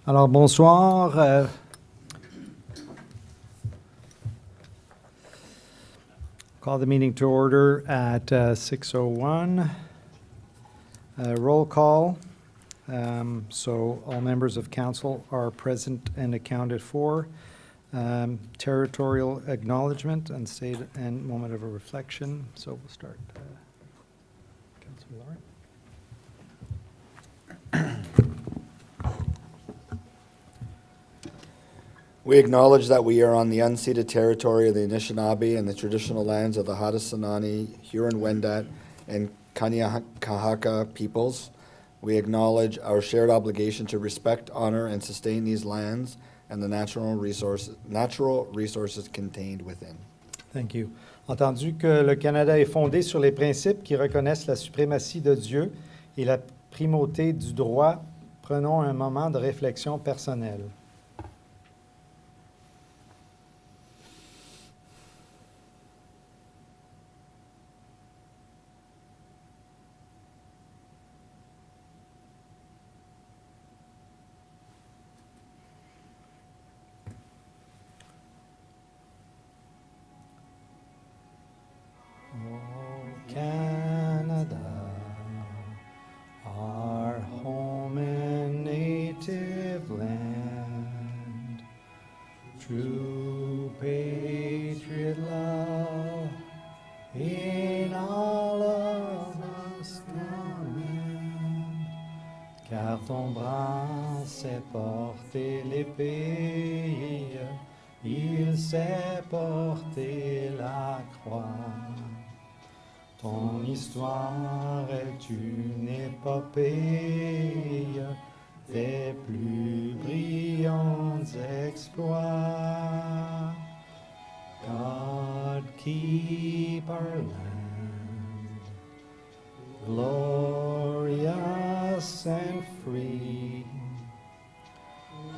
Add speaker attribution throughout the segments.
Speaker 1: Alors, bonsoir. Call the meeting to order at 6:01. Roll call. So all members of council are present and accounted for. Territorial acknowledgement and state and moment of a reflection. So we'll start. Councilor Lauren.
Speaker 2: We acknowledge that we are on the unceded territory of the Anishinaabe and the traditional lands of the Haudenosaunee, Huron-Wendat, and Kanien'kehá:ka peoples. We acknowledge our shared obligation to respect, honor, and sustain these lands and the natural resources contained within.
Speaker 1: Thank you. Entendu que le Canada est fondé sur les principes qui reconnaissent la suprématie de Dieu et la primauté du droit, prenons un moment de réflexion personnelle. Canada, our home and native land, true patriot love in all of us command, car ton bras sait porter l'épée, il sait porter la croix. Ton histoire est une épopée des plus brillants exploits. God keep our land glorious and free.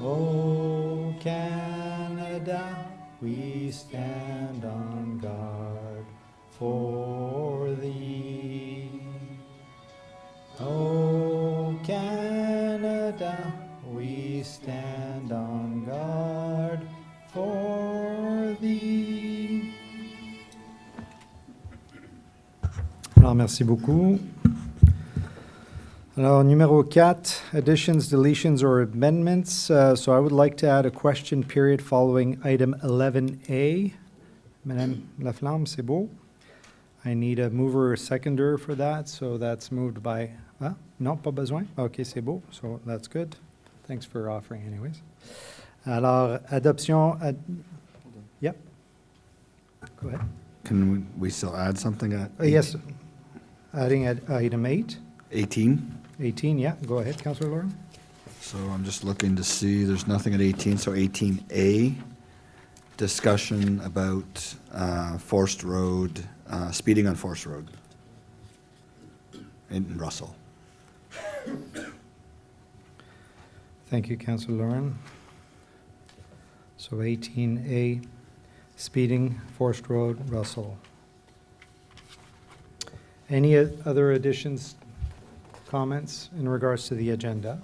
Speaker 1: O Canada, we stand on guard for thee. O Canada, we stand on guard for thee. Alors, merci beaucoup. Alors, numéro 4, additions, deletions, or amendments. So I would like to add a question period following item 11A. Madame Laflamme, c'est beau? I need a mover or seconder for that, so that's moved by, non, pas besoin? OK, c'est beau, so that's good. Thanks for offering anyways. Alors, adoption, yep. Go ahead.
Speaker 2: Can we still add something at
Speaker 1: Yes, adding at item 8.
Speaker 2: 18?
Speaker 1: 18, yeah, go ahead, Councilor Lauren.
Speaker 2: So I'm just looking to see, there's nothing at 18, so 18A, discussion about Forest Road, speeding on Forest Road in Russell.
Speaker 1: Thank you, Councilor Lauren. So 18A, speeding, Forest Road, Russell. Any other additions, comments in regards to the agenda?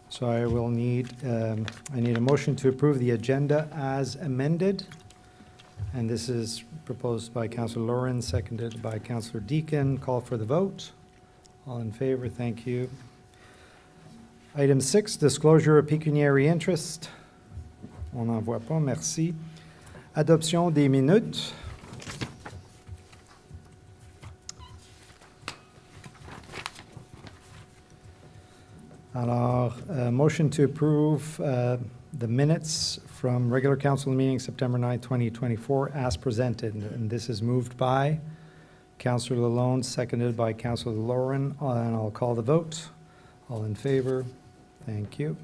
Speaker 1: So I will need, I need a motion to approve the agenda as amended. And this is proposed by Councilor Lauren, seconded by Councilor Deakin. Call for the vote. All in favor, thank you. Item 6, disclosure of pecuniary interest. On n'en voit pas, merci. Adoption des minutes. Alors, motion to approve the minutes from regular council meeting September 9, 2024 as presented. And this is moved by Councilor Lalonde, seconded by Councilor Lauren, and I'll call the vote. All in favor? Thank you.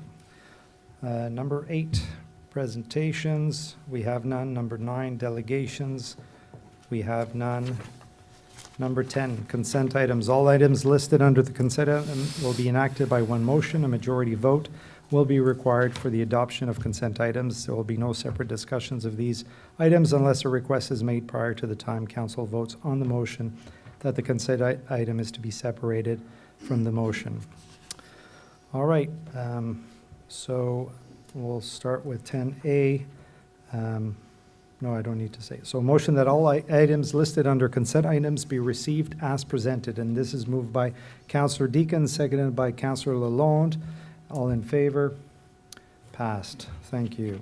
Speaker 1: Number 8, presentations. We have none. Number 9, delegations. We have none. Number 10, consent items. All items listed under the consent item will be enacted by one motion. A majority vote will be required for the adoption of consent items. There will be no separate discussions of these items unless a request is made prior to the time council votes on the motion that the consent item is to be separated from the motion. All right. So we'll start with 10A. No, I don't need to say. So motion that all items listed under consent items be received as presented. And this is moved by Councillor Deacon, seconded by Councillor Lalonde. All in favor? Passed. Thank you.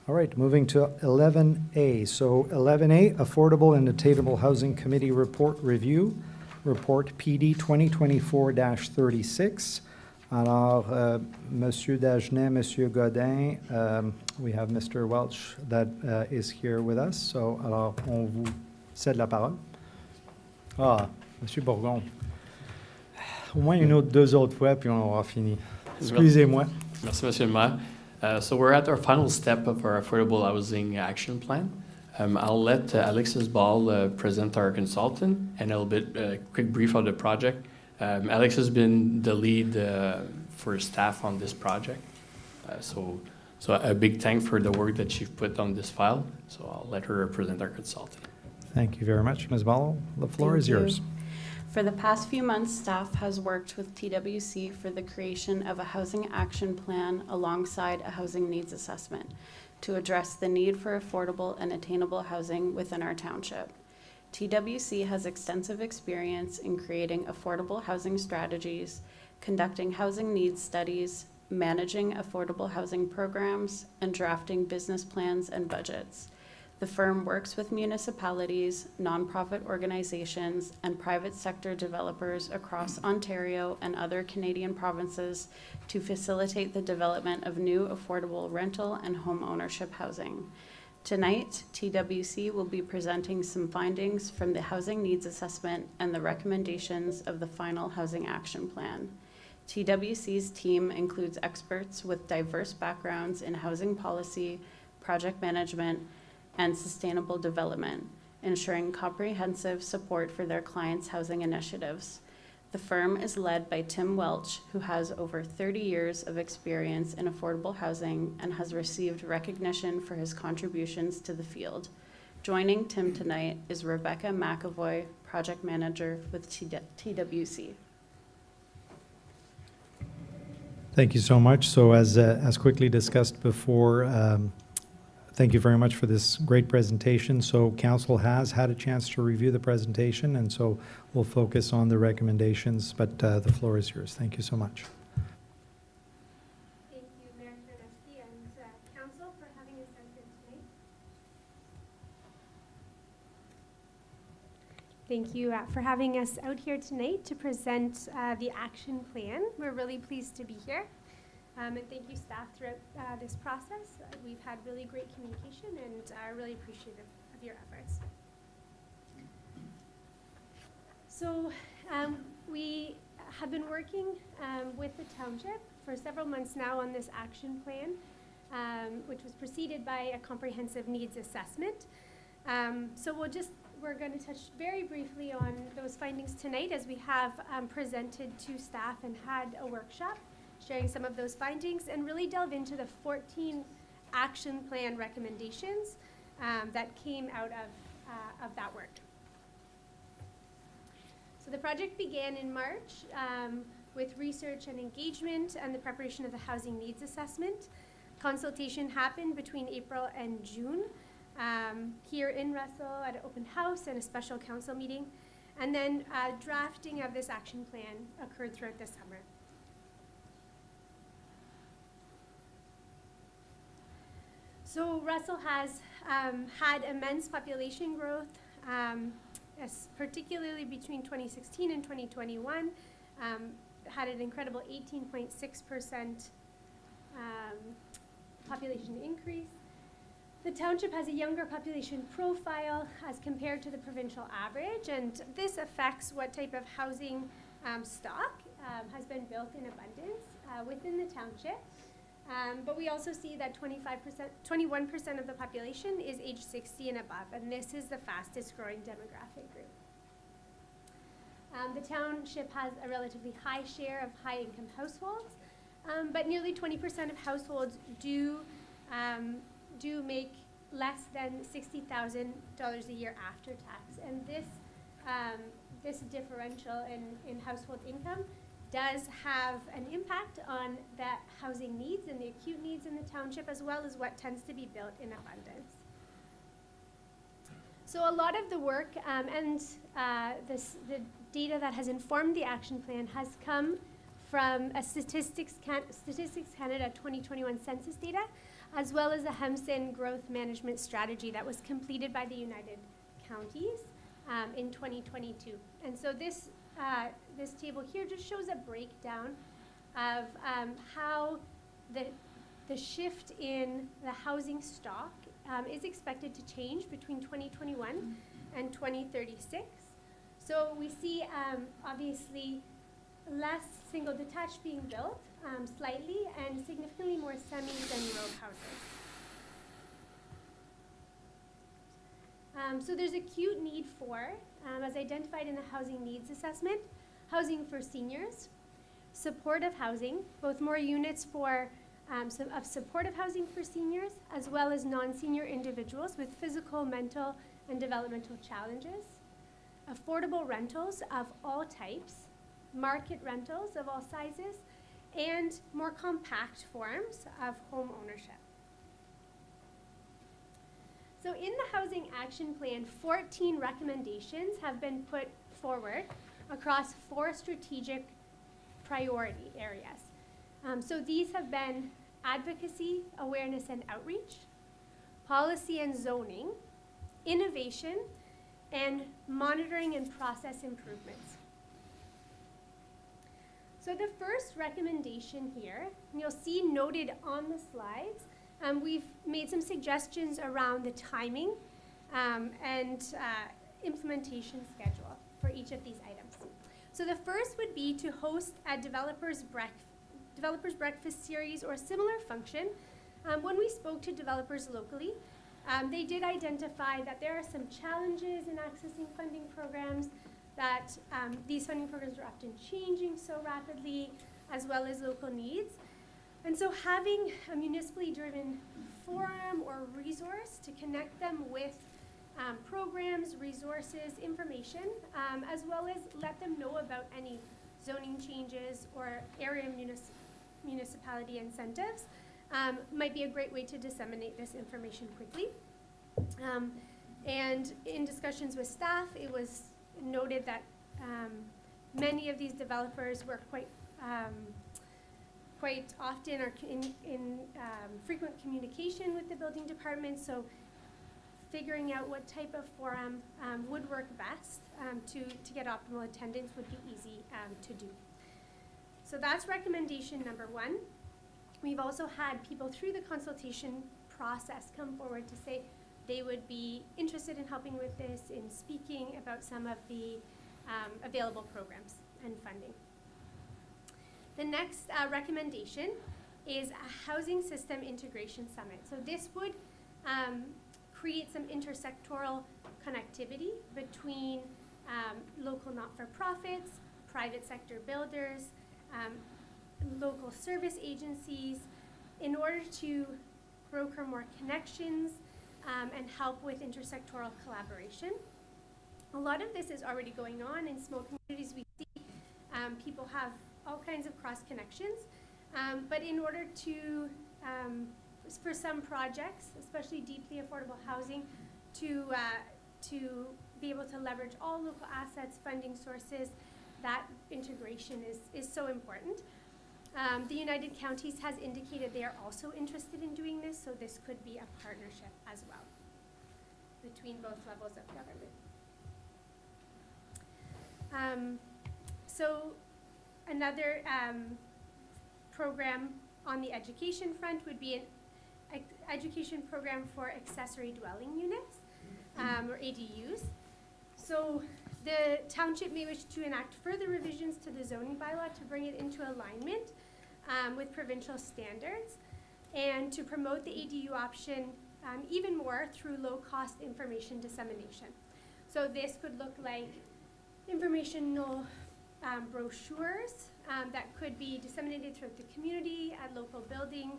Speaker 1: All right, moving to 11A. So 11A, Affordable and Attainable Housing Committee Report Review, Report PD 2024-36. Alors, Monsieur Dagenet, Monsieur Godin, we have Mr. Welch that is here with us. So, alors, on vous cède la parole. Ah, Monsieur Bourgon. Au moins une autre, deux autres fois, puis on aura fini. Excusez-moi.
Speaker 3: Merci, Monsieur le Maire. So we're at our final step of our Affordable Housing Action Plan. I'll let Alexis Ball present our consultant and a little bit quick brief of the project. Alex has been the lead for staff on this project. So a big thank for the work that you've put on this file. So I'll let her present our consultant.
Speaker 1: Thank you very much, Ms. Ball. The floor is yours.
Speaker 4: For the past few months, staff has worked with TWC for the creation of a housing action plan alongside a housing needs assessment to address the need for affordable and attainable housing within our township. TWC has extensive experience in creating affordable housing strategies, conducting housing needs studies, managing affordable housing programs, and drafting business plans and budgets. The firm works with municipalities, nonprofit organizations, and private sector developers across Ontario and other Canadian provinces to facilitate the development of new affordable rental and home ownership housing. Tonight, TWC will be presenting some findings from the housing needs assessment and the recommendations of the final housing action plan. TWC's team includes experts with diverse backgrounds in housing policy, project management, and sustainable development, ensuring comprehensive support for their clients' housing initiatives. The firm is led by Tim Welch, who has over 30 years of experience in affordable housing and has received recognition for his contributions to the field. Joining Tim tonight is Rebecca McAvoy, project manager with TWC.
Speaker 1: Thank you so much. So as quickly discussed before, thank you very much for this great presentation. So council has had a chance to review the presentation, and so we'll focus on the recommendations, but the floor is yours. Thank you so much.
Speaker 5: Thank you, Mayor Ternesky and Council for having us out here tonight. Thank you for having us out here tonight to present the action plan. We're really pleased to be here. And thank you, staff, throughout this process. We've had really great communication and are really appreciative of your efforts. So we have been working with the Township for several months now on this action plan, which was preceded by a comprehensive needs assessment. So we're going to touch very briefly on those findings tonight, as we have presented to staff and had a workshop sharing some of those findings, and really delve into the 14 action plan recommendations that came out of that work. So the project began in March with research and engagement and the preparation of the housing needs assessment. Consultation happened between April and June here in Russell at an open house and a special council meeting. And then drafting of this action plan occurred throughout the summer. So Russell has had immense population growth, particularly between 2016 and 2021, had an incredible 18.6% population increase. The township has a younger population profile as compared to the provincial average, and this affects what type of housing stock has been built in abundance within the township. But we also see that 21% of the population is age 60 and above, and this is the fastest growing demographic group. The township has a relatively high share of high income households, but nearly 20% of households do make less than $60,000 a year after tax, and this differential in household income does have an impact on the housing needs and the acute needs in the township, as well as what tends to be built in abundance. So a lot of the work the data that has informed the action plan has come from a Statistics Canada 2021 census data, as well as the Hemson Growth Management Strategy that was completed by the United Counties in 2022. And so this table here just shows a breakdown of how the shift in the housing stock is expected to change between 2021 and 2036. So we see obviously less single detached being built slightly, and significantly more semis and row houses. So there's acute need for, as identified in the housing needs assessment, housing for seniors, supportive housing, both more units for of supportive housing for seniors, as well as non-senior individuals with physical, mental, and developmental challenges, affordable rentals of all types, market rentals of all sizes, and more compact forms of home ownership. So in the Housing Action Plan, 14 recommendations have been put forward across 4 strategic priority areas. So these have been advocacy, awareness and outreach, policy and zoning, innovation, and monitoring and process improvements. So the first recommendation here, and you'll see noted on the slides, we've made some suggestions around the timing and implementation schedule for each of these items. So the first would be to host a developers breakfast series or similar function. When we spoke to developers locally, they did identify that there are some challenges in accessing funding programs, that these funding programs are often changing so rapidly, as well as local needs. And so having a municipally driven forum or resource to connect them with programs, resources, information, as well as let them know about any zoning changes or area municipality incentives, might be a great way to disseminate this information quickly. And in discussions with staff, it was noted that many of these developers were quite often are in frequent communication with the building department, so figuring out what type of forum would work best to get optimal attendance would be easy to do. So that's recommendation number 1. We've also had people through the consultation process come forward to say they would be interested in helping with this, in speaking about some of the available programs and funding. The next recommendation is a housing system integration summit. So this would create some intersectoral connectivity between local not-for-profits, private sector builders, local service agencies, in order to broker more connections and help with intersectoral collaboration. A lot of this is already going on in small communities. We see people have all kinds of cross connections, but in order to, for some projects, especially deeply affordable housing, to be able to leverage all local assets, funding sources, that integration is so important. The United Counties has indicated they are also interested in doing this, so this could be a partnership as well between both levels of government. So another program on the education front would be an education program for accessory dwelling units, or ADUs. So the township may wish to enact further revisions to the zoning bylaw to bring it into alignment with provincial standards, and to promote the ADU option even more through low-cost information dissemination. So this could look like informational brochures that could be disseminated throughout the community at local building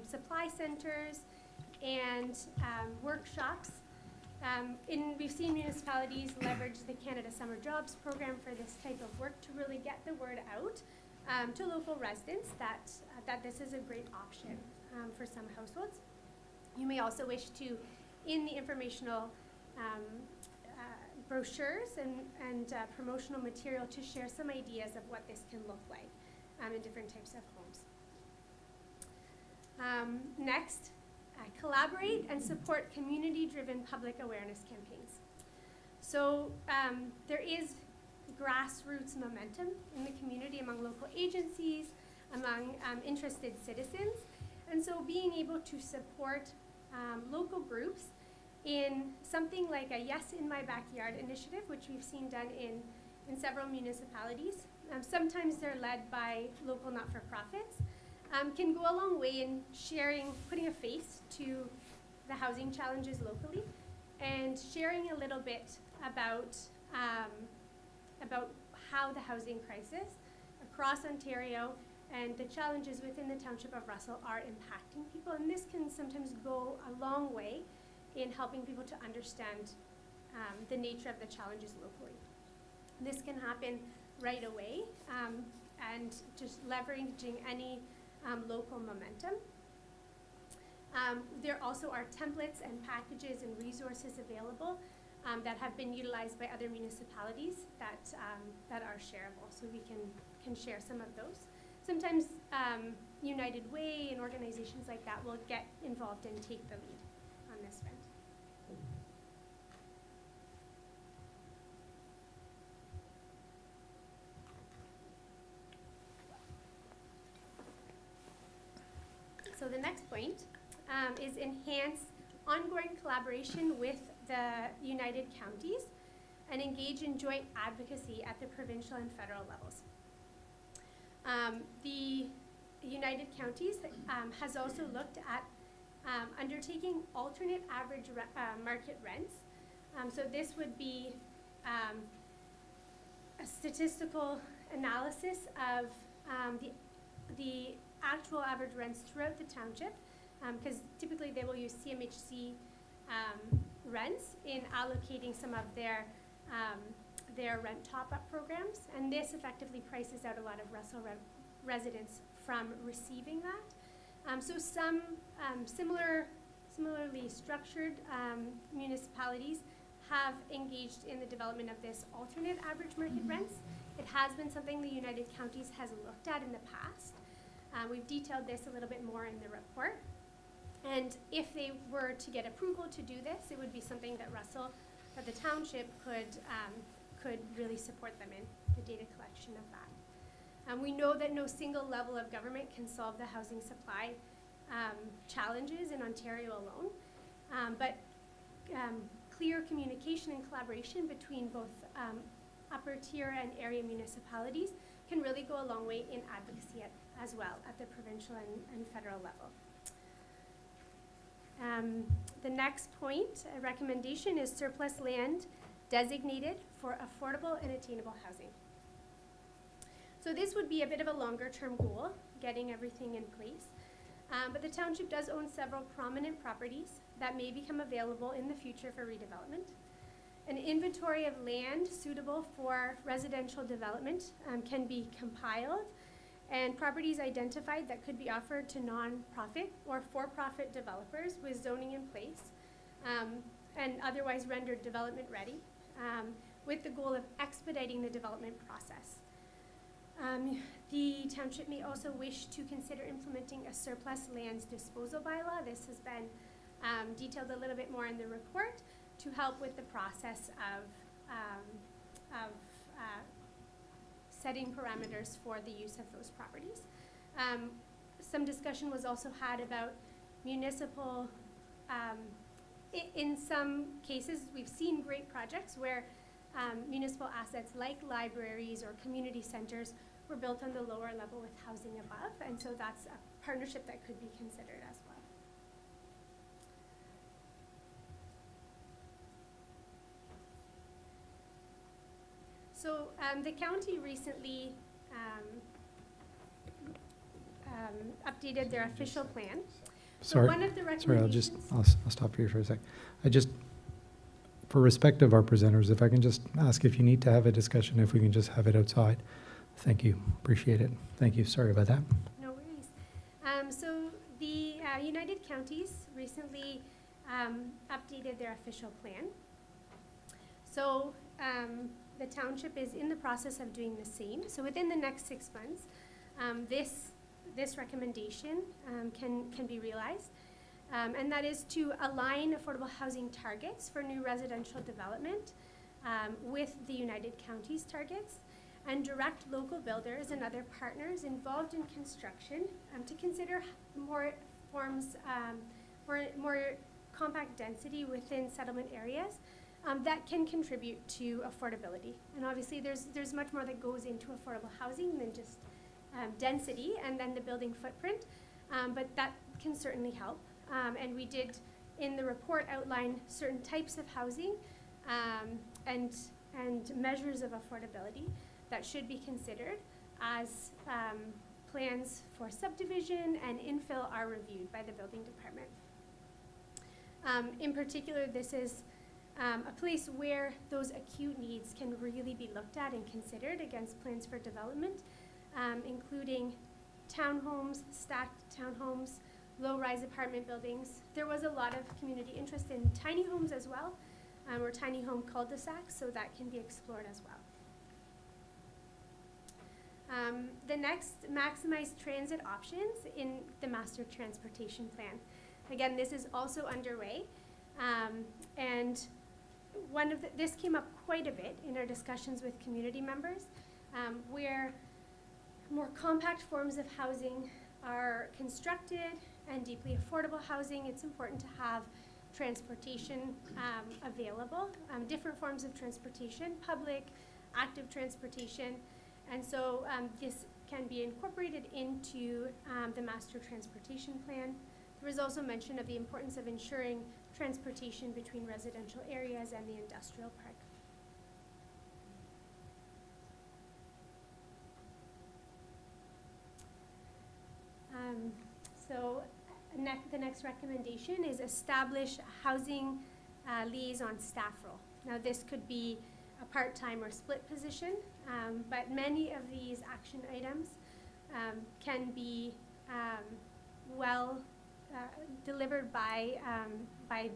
Speaker 5: supply centers, and workshops We've seen municipalities leverage the Canada Summer Jobs Program for this type of work to really get the word out to local residents that this is a great option for some households. You may also wish to, in the informational brochures and promotional material, to share some ideas of what this can look like in different types of homes. Next, collaborate and support community-driven public awareness campaigns. So there is grassroots momentum in the community among local agencies, among interested citizens, and so being able to support local groups in something like a Yes in My Backyard initiative, which we've seen done in several municipalities. Sometimes they're led by local not-for-profits, can go a long way in putting a face to the housing challenges locally, and sharing a little bit about how the housing crisis across Ontario and the challenges within the Township of Russell are impacting people. And this can sometimes go a long way in helping people to understand the nature of the challenges locally. This can happen right away, and just leveraging any local momentum. There also are templates and packages and resources available that have been utilized by other municipalities that are shareable, so we can share some of those. Sometimes United Way and organizations like that will get involved and take the lead on this front. So the next point is enhance ongoing collaboration with the United Counties and engage in joint advocacy at the provincial and federal levels. The United Counties has also looked at undertaking alternate average market rents. So this would be a statistical analysis of the actual average rents throughout the township, because typically they will use CMHC rents in allocating some of their rent top-up programs, and this effectively prices out a lot of Russell residents from receiving that. So some similarly structured municipalities have engaged in the development of this alternate average market rents. It has been something the United Counties has looked at in the past. We've detailed this a little bit more in the report. And if they were to get approval to do this, it would be something that the township could really support them in, the data collection of that. We know that no single level of government can solve the housing supply challenges in Ontario alone, but clear communication and collaboration between both upper tier and area municipalities can really go a long way in advocacy as well at the provincial and federal level. The next point, a recommendation, is surplus land designated for affordable and attainable housing. So this would be a bit of a longer term goal, getting everything in place. But the township does own several prominent properties that may become available in the future for redevelopment. An inventory of land suitable for residential development can be compiled, and properties identified that could be offered to non-profit or for-profit developers with zoning in place and otherwise rendered development ready, with the goal of expediting the development process. The township may also wish to consider implementing a surplus lands disposal bylaw. This has been detailed a little bit more in the report to help with the process of setting parameters for the use of those properties. Some discussion was also had about municipal, in some cases we've seen great projects where municipal assets like libraries or community centers were built on the lower level with housing above, and so that's a partnership that could be considered as well. So the county recently updated their official plan. So
Speaker 1: Sorry,
Speaker 5: one of the
Speaker 1: sorry,
Speaker 5: recommendations.
Speaker 1: I'll stop here for a sec. for respect of our presenters, if I can just ask if you need to have a discussion, if we can just have it outside. Thank you. Appreciate it. Thank you. Sorry about that.
Speaker 5: No worries. So the United Counties recently updated their official plan. So the township is in the process of doing the same. So within the next 6 months, this recommendation can be realized. And that is to align affordable housing targets for new residential development with the United Counties targets, and direct local builders and other partners involved in construction to consider more forms, more compact density within settlement areas that can contribute to affordability. And obviously there's much more that goes into affordable housing than just density and then the building footprint, but that can certainly help. And we did in the report outline certain types of housing and measures of affordability that should be considered as plans for subdivision and infill are reviewed by the building department. In particular, this is a place where those acute needs can really be looked at and considered against plans for development, including townhomes, stacked townhomes, low-rise apartment buildings. There was a lot of community interest in tiny homes as well, or tiny home cul-de-sacs, so that can be explored as well. The next, maximize transit options in the master transportation plan. Again, this is also underway, and this came up quite a bit in our discussions with community members, where more compact forms of housing are constructed and deeply affordable housing. It's important to have transportation available, different forms of transportation, public, active transportation. And so this can be incorporated into the master transportation plan. There was also mention of the importance of ensuring transportation between residential areas and the industrial park. So the next recommendation is establish a housing liaison staff role. Now this could be a part-time or split position, but many of these action items can be delivered by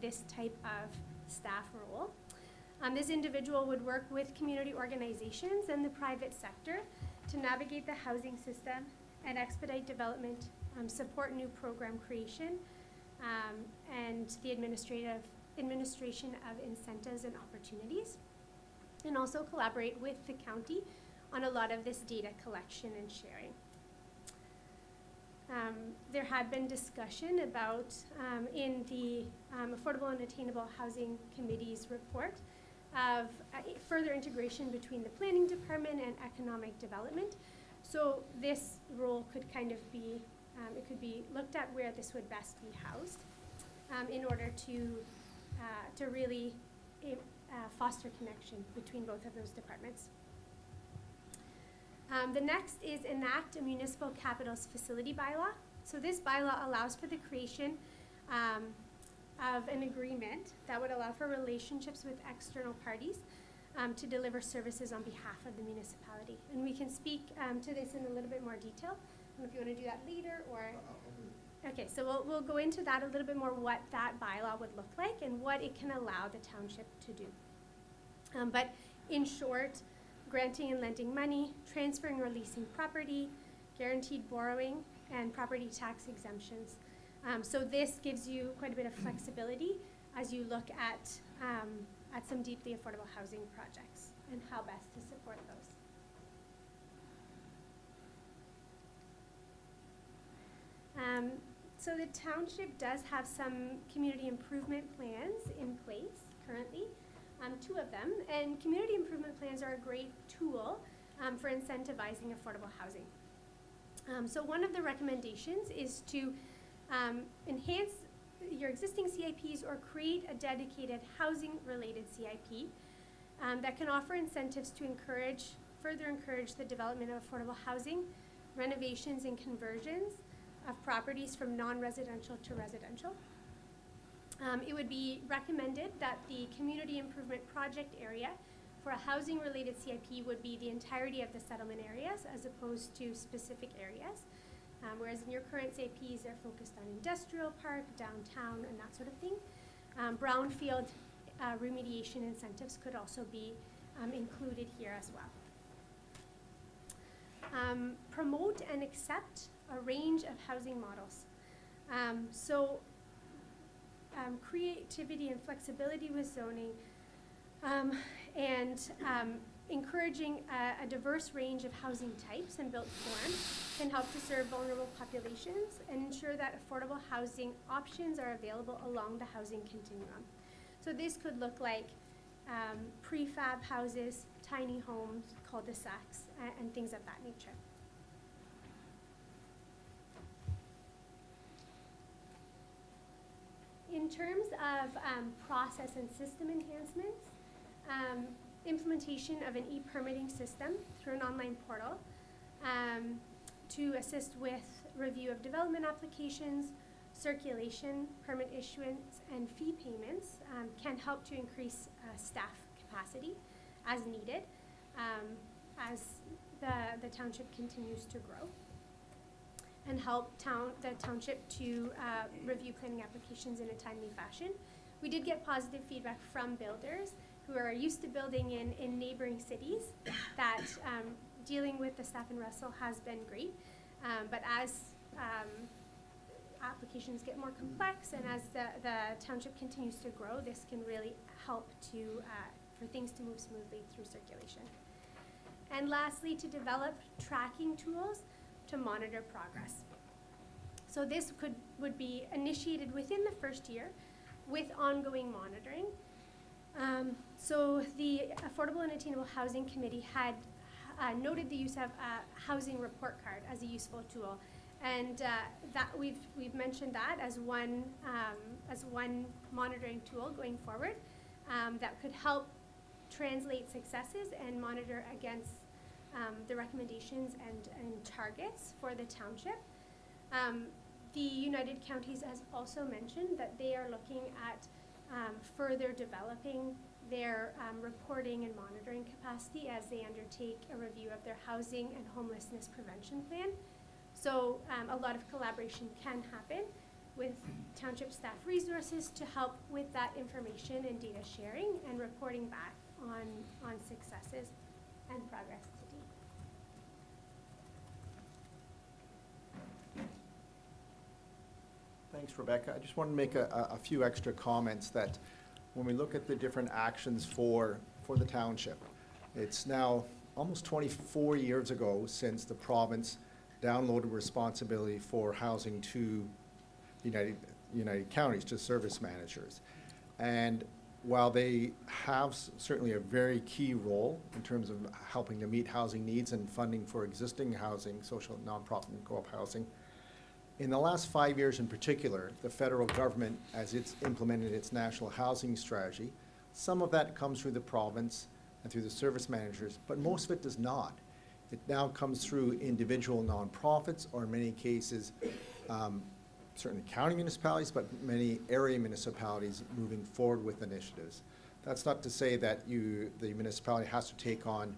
Speaker 5: this type of staff role. This individual would work with community organizations and the private sector to navigate the housing system and expedite development, support new program creation, and the administration of incentives and opportunities, and also collaborate with the county on a lot of this data collection and sharing. There had been discussion about, in the Affordable and Attainable Housing Committee's report, of further integration between the planning department and economic development. So this role could kind of be, it could be looked at where this would best be housed in order to really foster connection between both of those departments. The next is enact a municipal capitals facility bylaw. So this bylaw allows for the creation of an agreement that would allow for relationships with external parties to deliver services on behalf of the municipality. And we can speak to this in a little bit more detail. I don't know if you want to do that later or... Okay, so we'll go into that a little bit more, what that bylaw would look like and what it can allow the township to do. But in short, granting and lending money, transferring or leasing property, guaranteed borrowing, and property tax exemptions. So this gives you quite a bit of flexibility as you look at some deeply affordable housing projects and how best to support those. So the township does have some community improvement plans in place currently, 2 of them, and community improvement plans are a great tool for incentivizing affordable housing. So one of the recommendations is to enhance your existing CIPs or create a dedicated housing-related CIP that can offer incentives to further encourage the development of affordable housing, renovations and conversions of properties from non-residential to residential. It would be recommended that the community improvement project area for a housing-related CIP would be the entirety of the settlement areas as opposed to specific areas. Whereas in your current CIPs, they're focused on industrial park, downtown, and that sort of thing. Brownfield remediation incentives could also be included here as well. Promote and accept a range of housing models. Creativity and flexibility with zoning, and encouraging a diverse range of housing types and built form can help to serve vulnerable populations and ensure that affordable housing options are available along the housing continuum. So this could look like prefab houses, tiny homes, cul-de-sacs, and things of that nature. In terms of process and system enhancements, implementation of an e-permitting system through an online portal to assist with review of development applications, circulation, permit issuance, and fee payments can help to increase staff capacity as needed as the township continues to grow, and help the township to review planning applications in a timely fashion. We did get positive feedback from builders who are used to building in neighboring cities that dealing with the staff in Russell has been great. But as applications get more complex and as the township continues to grow, this can really help to for things to move smoothly through circulation. And lastly, to develop tracking tools to monitor progress. So this would be initiated within the first year with ongoing monitoring. So the Affordable and Attainable Housing Committee had noted the use of a housing report card as a useful tool, and that we've mentioned that as one monitoring tool going forward that could help translate successes and monitor against the recommendations and targets for the township. The United Counties has also mentioned that they are looking at further developing their reporting and monitoring capacity as they undertake a review of their housing and homelessness prevention plan. So a lot of collaboration can happen with township staff resources to help with that information and data sharing and reporting back on successes and progress to date.
Speaker 6: Thanks, Rebecca. I just want to make a few extra comments that when we look at the different actions for the township, it's now almost 24 years ago since the province downloaded responsibility for housing to United Counties, to service managers. And while they have certainly a very key role in terms of helping to meet housing needs and funding for existing housing, social nonprofit and co-op housing, in the last 5 years in particular, the federal government, as it's implemented its national housing strategy, some of that comes through the province and through the service managers, but most of it does not. It now comes through individual nonprofits, or in many cases, certainly county municipalities, but many area municipalities moving forward with initiatives. That's not to say that the municipality has to take on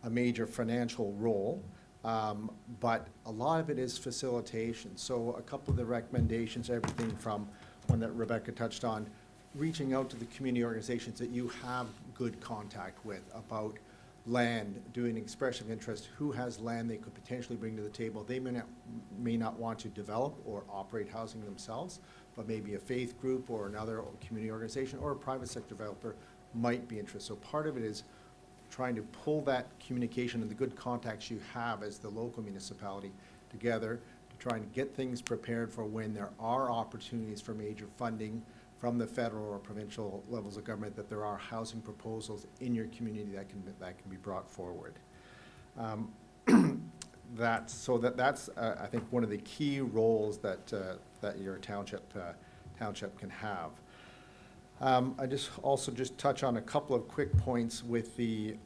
Speaker 6: a major financial role, but a lot of it is facilitation. So a couple of the recommendations, everything from one that Rebecca touched on, reaching out to the community organizations that you have good contact with about land, doing expression of interest, who has land they could potentially bring to the table. They may not want to develop or operate housing themselves, but maybe a faith group or another community organization or a private sector developer might be interested. So part of it is trying to pull that communication and the good contacts you have as the local municipality together to try and get things prepared for when there are opportunities for major funding from the federal or provincial levels of government, that there are housing proposals in your community that can be brought forward. That's I think one of the key roles that your township can have. I also touch on a couple of quick points with the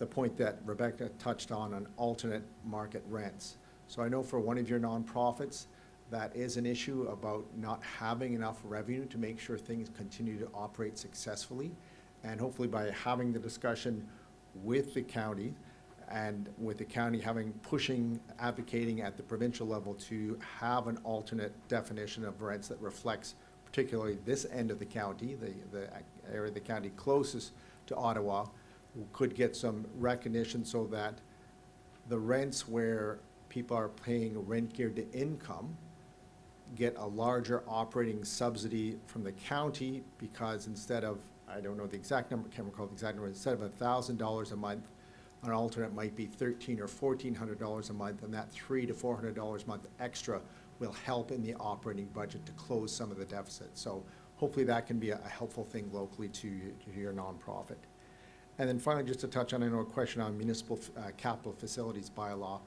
Speaker 6: point that Rebecca touched on alternate market rents. So I know for one of your nonprofits, that is an issue about not having enough revenue to make sure things continue to operate successfully. And hopefully by having the discussion with the county, and with the county pushing, advocating at the provincial level to have an alternate definition of rents that reflects particularly this end of the county, the area of the county closest to Ottawa, could get some recognition so that the rents where people are paying rent geared to income get a larger operating subsidy from the county, because instead of, I don't know the exact number, can't recall the exact number, instead of $1,000 a month, an alternate might be $1,300 or $1,400 a month, and that $300 to $400 a month extra will help in the operating budget to close some of the deficit. So hopefully that can be a helpful thing locally to your nonprofit. And then finally, just to touch on, I know a question on municipal capital facilities bylaw.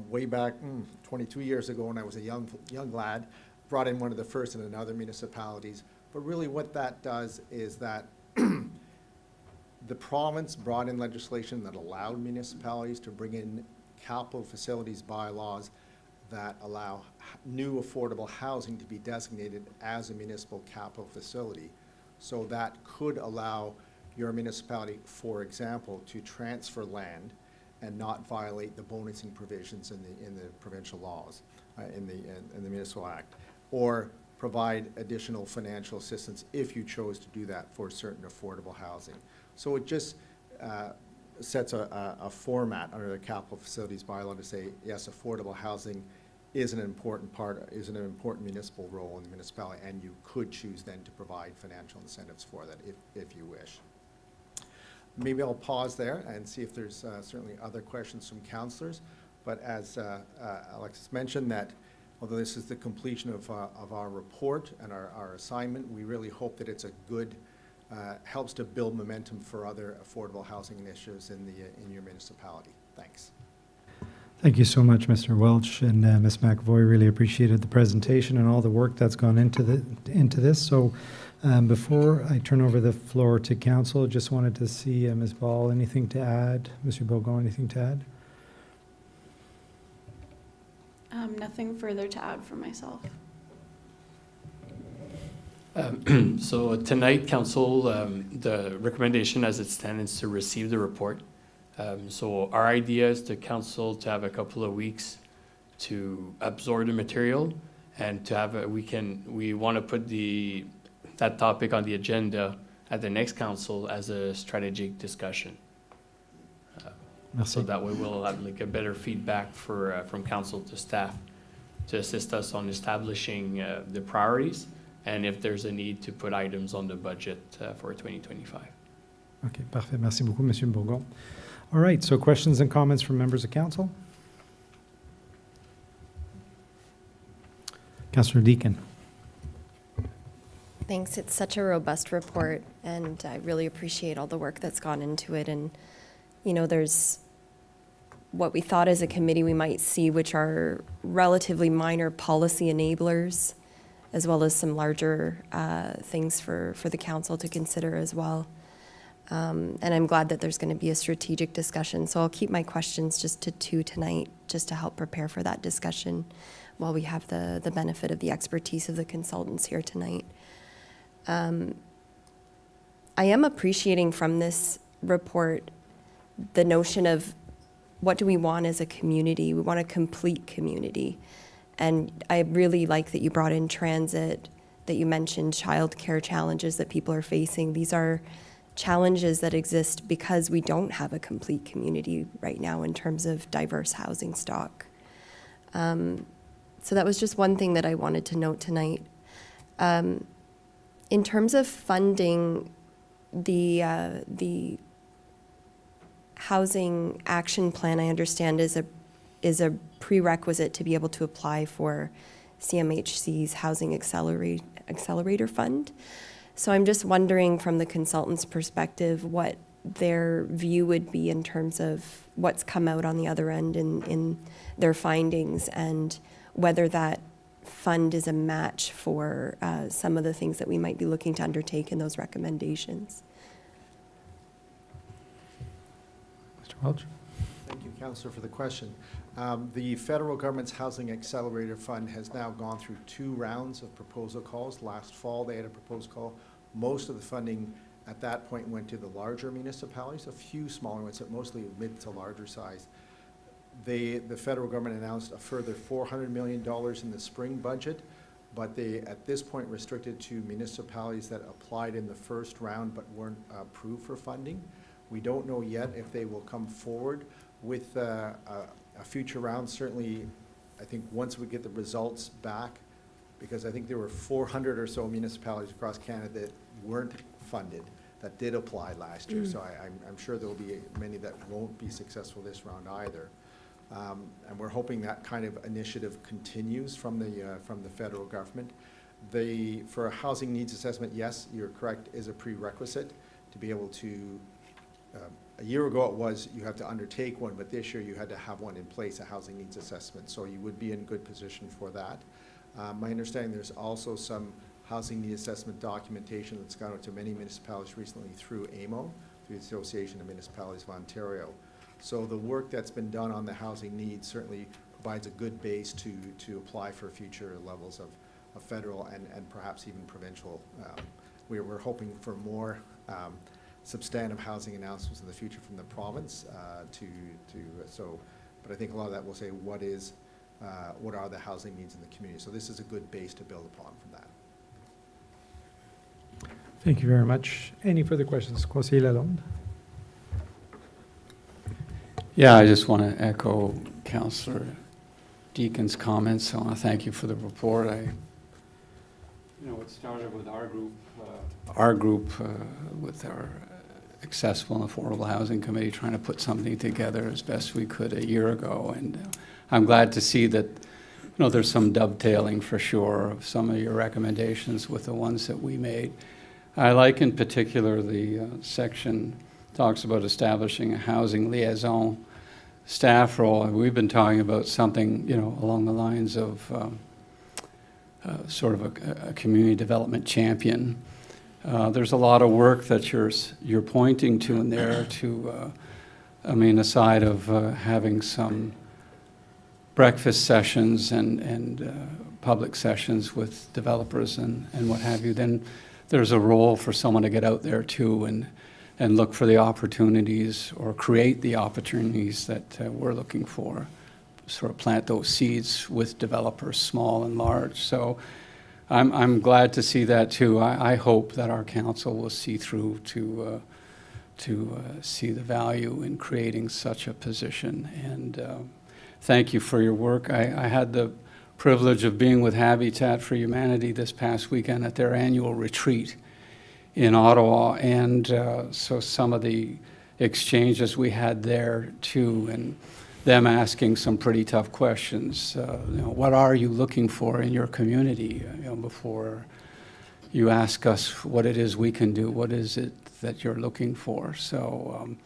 Speaker 6: Way back 22 years ago when I was a young lad, brought in one of the first in another municipalities. But really what that does is that the province brought in legislation that allowed municipalities to bring in capital facilities bylaws that allow new affordable housing to be designated as a municipal capital facility. So that could allow your municipality, for example, to transfer land and not violate the bonusing provisions in the provincial laws, in the Municipal Act, or provide additional financial assistance if you chose to do that for certain affordable housing. So it just sets a format under the capital facilities bylaw to say, yes, affordable housing is an important municipal role in the municipality, and you could choose then to provide financial incentives for that if you wish. Maybe I'll pause there and see if there's certainly other questions from councillors. But as Alexis mentioned, that although this is the completion of our report and our assignment, we really hope that it's a good, helps to build momentum for other affordable housing initiatives in your municipality. Thanks.
Speaker 1: Thank you so much, Mr. Welch and Ms. McAvoy. Really appreciated the presentation and all the work that's gone into this. So before I turn over the floor to council, just wanted to see Ms. Ball, anything to add? Mr. Bourgon, anything to add?
Speaker 4: Nothing further to add for myself.
Speaker 3: So tonight, council, the recommendation as it stands is to receive the report. So our idea is to council to have a couple of weeks to absorb the material and to have we want to put that topic on the agenda at the next council as a strategic discussion. So that way we'll have like a better feedback from council to staff to assist us on establishing the priorities and if there's a need to put items on the budget for 2025.
Speaker 1: Okay, parfait. Merci beaucoup, Monsieur Bourgon. All right, so questions and comments from members of council? Councillor Deakin.
Speaker 7: Thanks. It's such a robust report, and I really appreciate all the work that's gone into it. And, you know, there's what we thought as a committee we might see, which are relatively minor policy enablers, as well as some larger things for the council to consider as well. And I'm glad that there's going to be a strategic discussion. So I'll keep my questions just to 2 tonight, just to help prepare for that discussion while we have the benefit of the expertise of the consultants here tonight. I am appreciating from this report the notion of what do we want as a community? We want a complete community. And I really like that you brought in transit, that you mentioned childcare challenges that people are facing. These are challenges that exist because we don't have a complete community right now in terms of diverse housing stock. So that was just one thing that I wanted to note tonight. In terms of funding, the housing action plan, I understand, is a prerequisite to be able to apply for CMHC's Housing Accelerator Fund. So I'm just wondering from the consultant's perspective what their view would be in terms of what's come out on the other end in their findings, and whether that fund is a match for some of the things that we might be looking to undertake in those recommendations.
Speaker 1: Mr. Welch.
Speaker 6: Thank you, Councillor, for the question. The federal government's Housing Accelerator Fund has now gone through 2 rounds of proposal calls. Last fall, they had a proposal call. Most of the funding at that point went to the larger municipalities, a few smaller ones, but mostly mid to larger size. The federal government announced a further $400 million in the spring budget, but they, at this point, restricted to municipalities that applied in the first round but weren't approved for funding. We don't know yet if they will come forward with a future round. Certainly, I think once we get the results back, because I think there were 400 or so municipalities across Canada that weren't funded, that did apply last year. So I'm sure there will be many that won't be successful this round either. And we're hoping that kind of initiative continues from the federal government. For a housing needs assessment, yes, you're correct, is a prerequisite to be able to, a year ago it was you have to undertake one, but this year you had to have one in place, a housing needs assessment. So you would be in good position for that. My understanding there's also some housing need assessment documentation that's gone out to many municipalities recently through AMO, through the Association of Municipalities of Ontario. So the work that's been done on the housing needs certainly provides a good base to apply for future levels of federal and perhaps even provincial. We're hoping for more substantive housing announcements in the future from the province but I think a lot of that will say what are the housing needs in the community. So this is a good base to build upon from that.
Speaker 1: Thank you very much. Any further questions? Conseiller Lalonde?
Speaker 8: Yeah, I just want to echo Councillor Deacon's comments. I want to thank you for the report. It started with our group with our Accessible and Affordable Housing Committee trying to put something together as best we could a year ago. And I'm glad to see that, there's some dovetailing for sure of some of your recommendations with the ones that we made. I like in particular the section talks about establishing a housing liaison staff role. And we've been talking about something, along the lines of sort of a community development champion. There's a lot of work that you're pointing to in there aside of having some breakfast sessions and public sessions with developers and what have you, then there's a role for someone to get out there too and look for the opportunities or create the opportunities that we're looking for, sort of plant those seeds with developers, small and large. So I'm glad to see that too. I hope that our council will see through to see the value in creating such a position. And thank you for your work. I had the privilege of being with Habitat for Humanity this past weekend at their annual retreat in Ottawa, and so some of the exchanges we had there too, and them asking some pretty tough questions. What are you looking for in your community? Before you ask us what it is we can do, what is it that you're looking for? So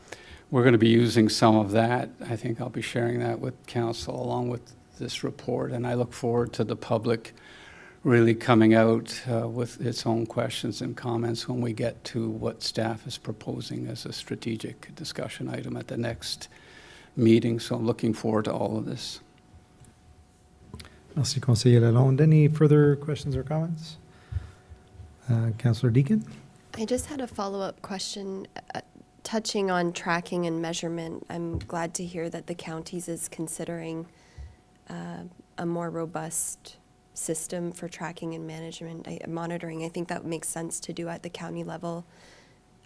Speaker 8: we're going to be using some of that. I think I'll be sharing that with council along with this report, and I look forward to the public really coming out with its own questions and comments when we get to what staff is proposing as a strategic discussion item at the next meeting. So I'm looking forward to all of this.
Speaker 1: Merci, Conseiller Lalonde. Any further questions or comments? Councillor Deakin?
Speaker 7: I just had a follow-up question touching on tracking and measurement. I'm glad to hear that the counties is considering a more robust system for tracking and management, monitoring. I think that makes sense to do at the county level,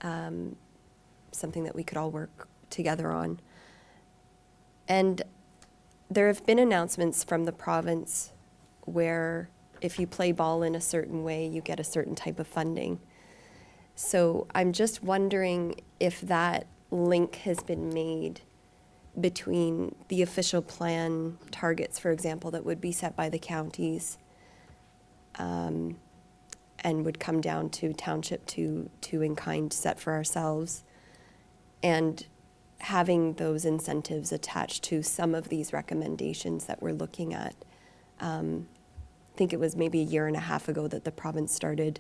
Speaker 7: something that we could all work together on. And there have been announcements from the province where if you play ball in a certain way, you get a certain type of funding. So I'm just wondering if that link has been made between the official plan targets, for example, that would be set by the counties and would come down to Township to in-kind set for ourselves, and having those incentives attached to some of these recommendations that we're looking at. I think it was maybe a year and a half ago that the province started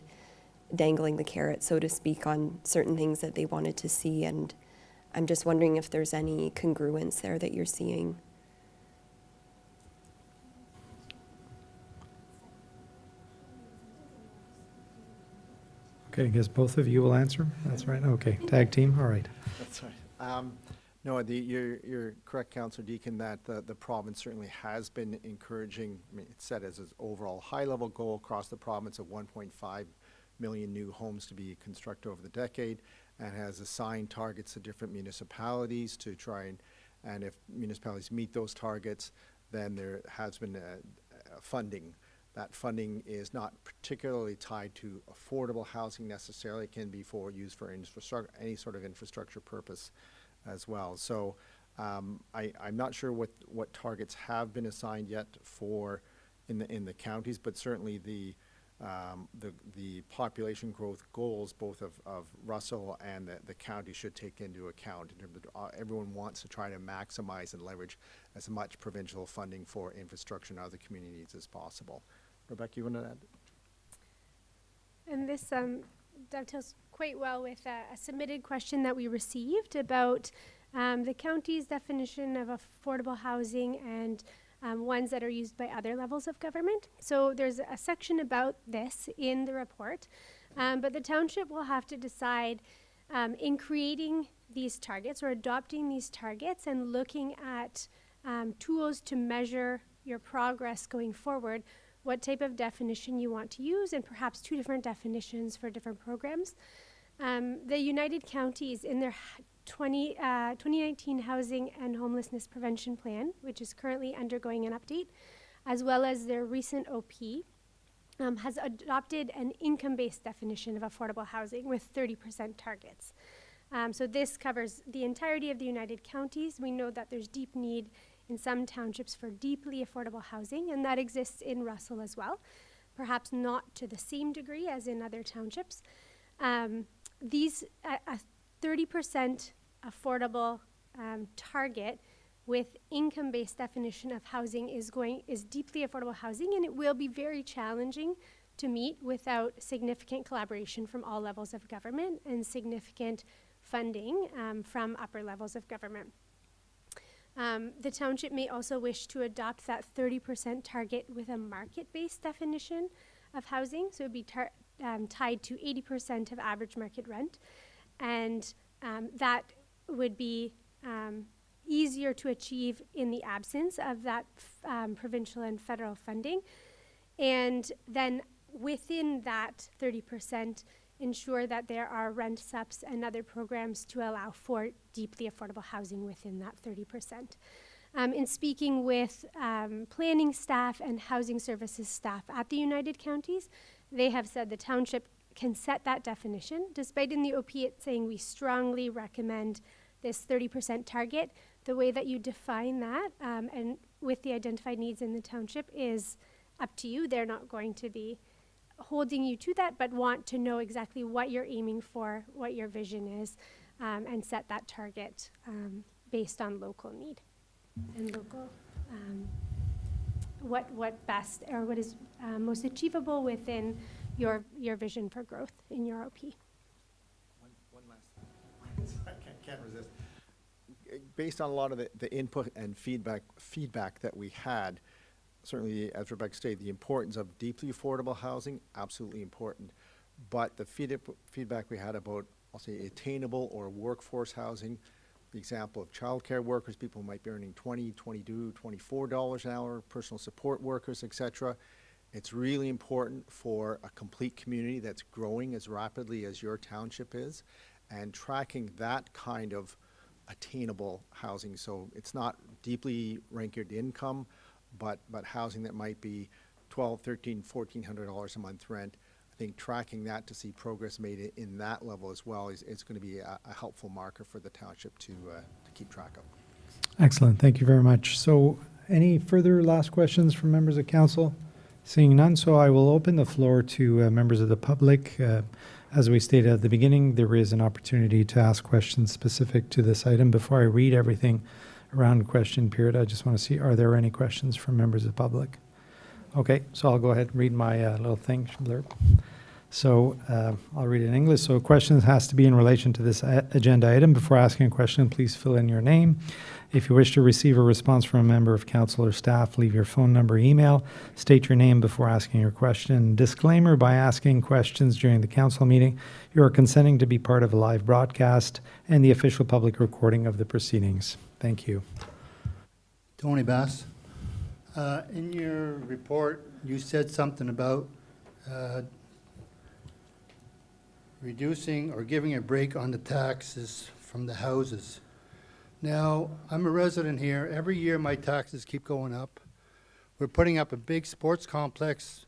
Speaker 7: dangling the carrot, so to speak, on certain things that they wanted to see, and I'm just wondering if there's any congruence there that you're seeing.
Speaker 1: Okay, I guess both of you will answer? That's right, okay. Tag team, all right.
Speaker 6: That's right. No, you're correct, Councillor Deakin, that the province certainly has been encouraging, I mean, it's set as its overall high-level goal across the province of 1.5 million new homes to be constructed over the decade, and has assigned targets to different municipalities to try and if municipalities meet those targets, then there has been funding. That funding is not particularly tied to affordable housing necessarily. It can be used for infrastructure, any sort of infrastructure purpose as well. So I'm not sure what targets have been assigned yet for in the counties, but certainly the population growth goals, both of Russell and the county, should take into account in terms of everyone wants to try to maximize and leverage as much provincial funding for infrastructure and other community needs as possible. Rebecca, you want to add?
Speaker 5: And this dovetails quite well with a submitted question that we received about the county's definition of affordable housing and ones that are used by other levels of government. So there's a section about this in the report, but the township will have to decide in creating these targets or adopting these targets and looking at tools to measure your progress going forward, what type of definition you want to use, and perhaps two different definitions for different programs. The United Counties, in their 2019 Housing and Homelessness Prevention Plan, which is currently undergoing an update, as well as their recent OP, has adopted an income-based definition of affordable housing with 30% targets. So this covers the entirety of the United Counties. We know that there's deep need in some townships for deeply affordable housing, and that exists in Russell as well, perhaps not to the same degree as in other townships. These 30% affordable target with income-based definition of housing is deeply affordable housing, and it will be very challenging to meet without significant collaboration from all levels of government and significant funding from upper levels of government. The township may also wish to adopt that 30% target with a market-based definition of housing, so it would be tied to 80% of average market rent, and that would be easier to achieve in the absence of that provincial and federal funding. And then within that 30%, ensure that there are rent subs and other programs to allow for deeply affordable housing within that 30%. In speaking with planning staff and housing services staff at the United Counties, they have said the township can set that definition, despite in the OP it saying we strongly recommend this 30% target. The way that you define that and with the identified needs in the township is up to you. They're not going to be holding you to that, but want to know exactly what you're aiming for, what your vision is, and set that target based on local need and local what best or what is most achievable within your vision for growth in your OP.
Speaker 6: One last thing. I can't resist. Based on a lot of the input and feedback that we had, certainly, as Rebecca stated, the importance of deeply affordable housing, absolutely important. But the feedback we had about, I'll say, attainable or workforce housing, the example of childcare workers, people who might be earning $20, $22, $24 an hour, personal support workers, etc. It's really important for a complete community that's growing as rapidly as your township is, and tracking that kind of attainable housing. So it's not deeply ranked income, but housing that might be $1,200, $1,300, $1,400 a month rent. I think tracking that to see progress made in that level as well is going to be a helpful marker for the township to keep track of.
Speaker 1: Excellent, thank you very much. So any further last questions from members of council? Seeing none, so I will open the floor to members of the public. As we stated at the beginning, there is an opportunity to ask questions specific to this item. Before I read everything around question period, I just want to see, are there any questions from members of the public? Okay, so I'll go ahead and read my little thing, blurb. So I'll read it in English. So questions has to be in relation to this agenda item. Before asking a question, please fill in your name. If you wish to receive a response from a member of council or staff, leave your phone number, email, state your name before asking your question. Disclaimer: by asking questions during the council meeting, you are consenting to be part of a live broadcast and the official public recording of the proceedings. Thank you.
Speaker 9: Tony Bass. In your report, you said something about reducing or giving a break on the taxes from the houses. Now, I'm a resident here. Every year my taxes keep going up. We're putting up a big sports complex.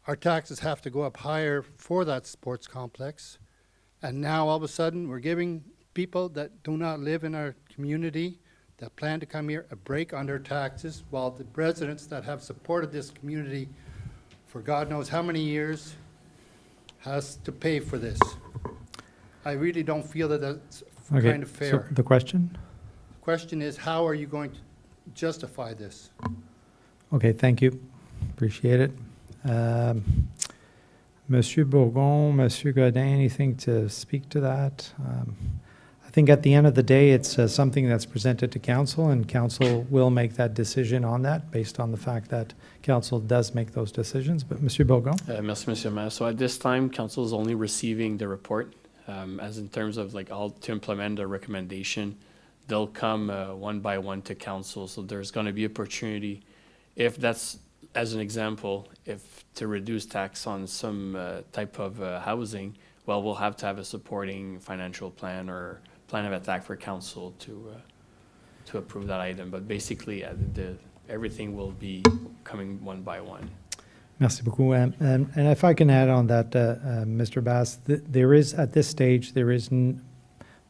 Speaker 9: Our taxes have to go up higher for that sports complex. And now all of a sudden we're giving people that do not live in our community that plan to come here a break on their taxes, while the residents that have supported this community for God knows how many years has to pay for this. I really don't feel that that's kind of fair.
Speaker 1: So the question?
Speaker 9: Question is, how are you going to justify this?
Speaker 1: Okay, thank you. Appreciate it. Monsieur Bourgon, Monsieur Godin, anything to speak to that? I think at the end of the day, it's something that's presented to council, and council will make that decision on that based on the fact that council does make those decisions. But Monsieur Bourgon?
Speaker 3: Merci, Monsieur Mayor. So at this time, council is only receiving the report. As in terms of like all to implement the recommendation, they'll come one by one to council. So there's going to be opportunity, if that's, as an example, if to reduce tax on some type of housing, well, we'll have to have a supporting financial plan or plan of attack for council to approve that item. But basically, everything will be coming one by one.
Speaker 1: Merci beaucoup. And if I can add on that, Mr. Bass, there is, at this stage, there is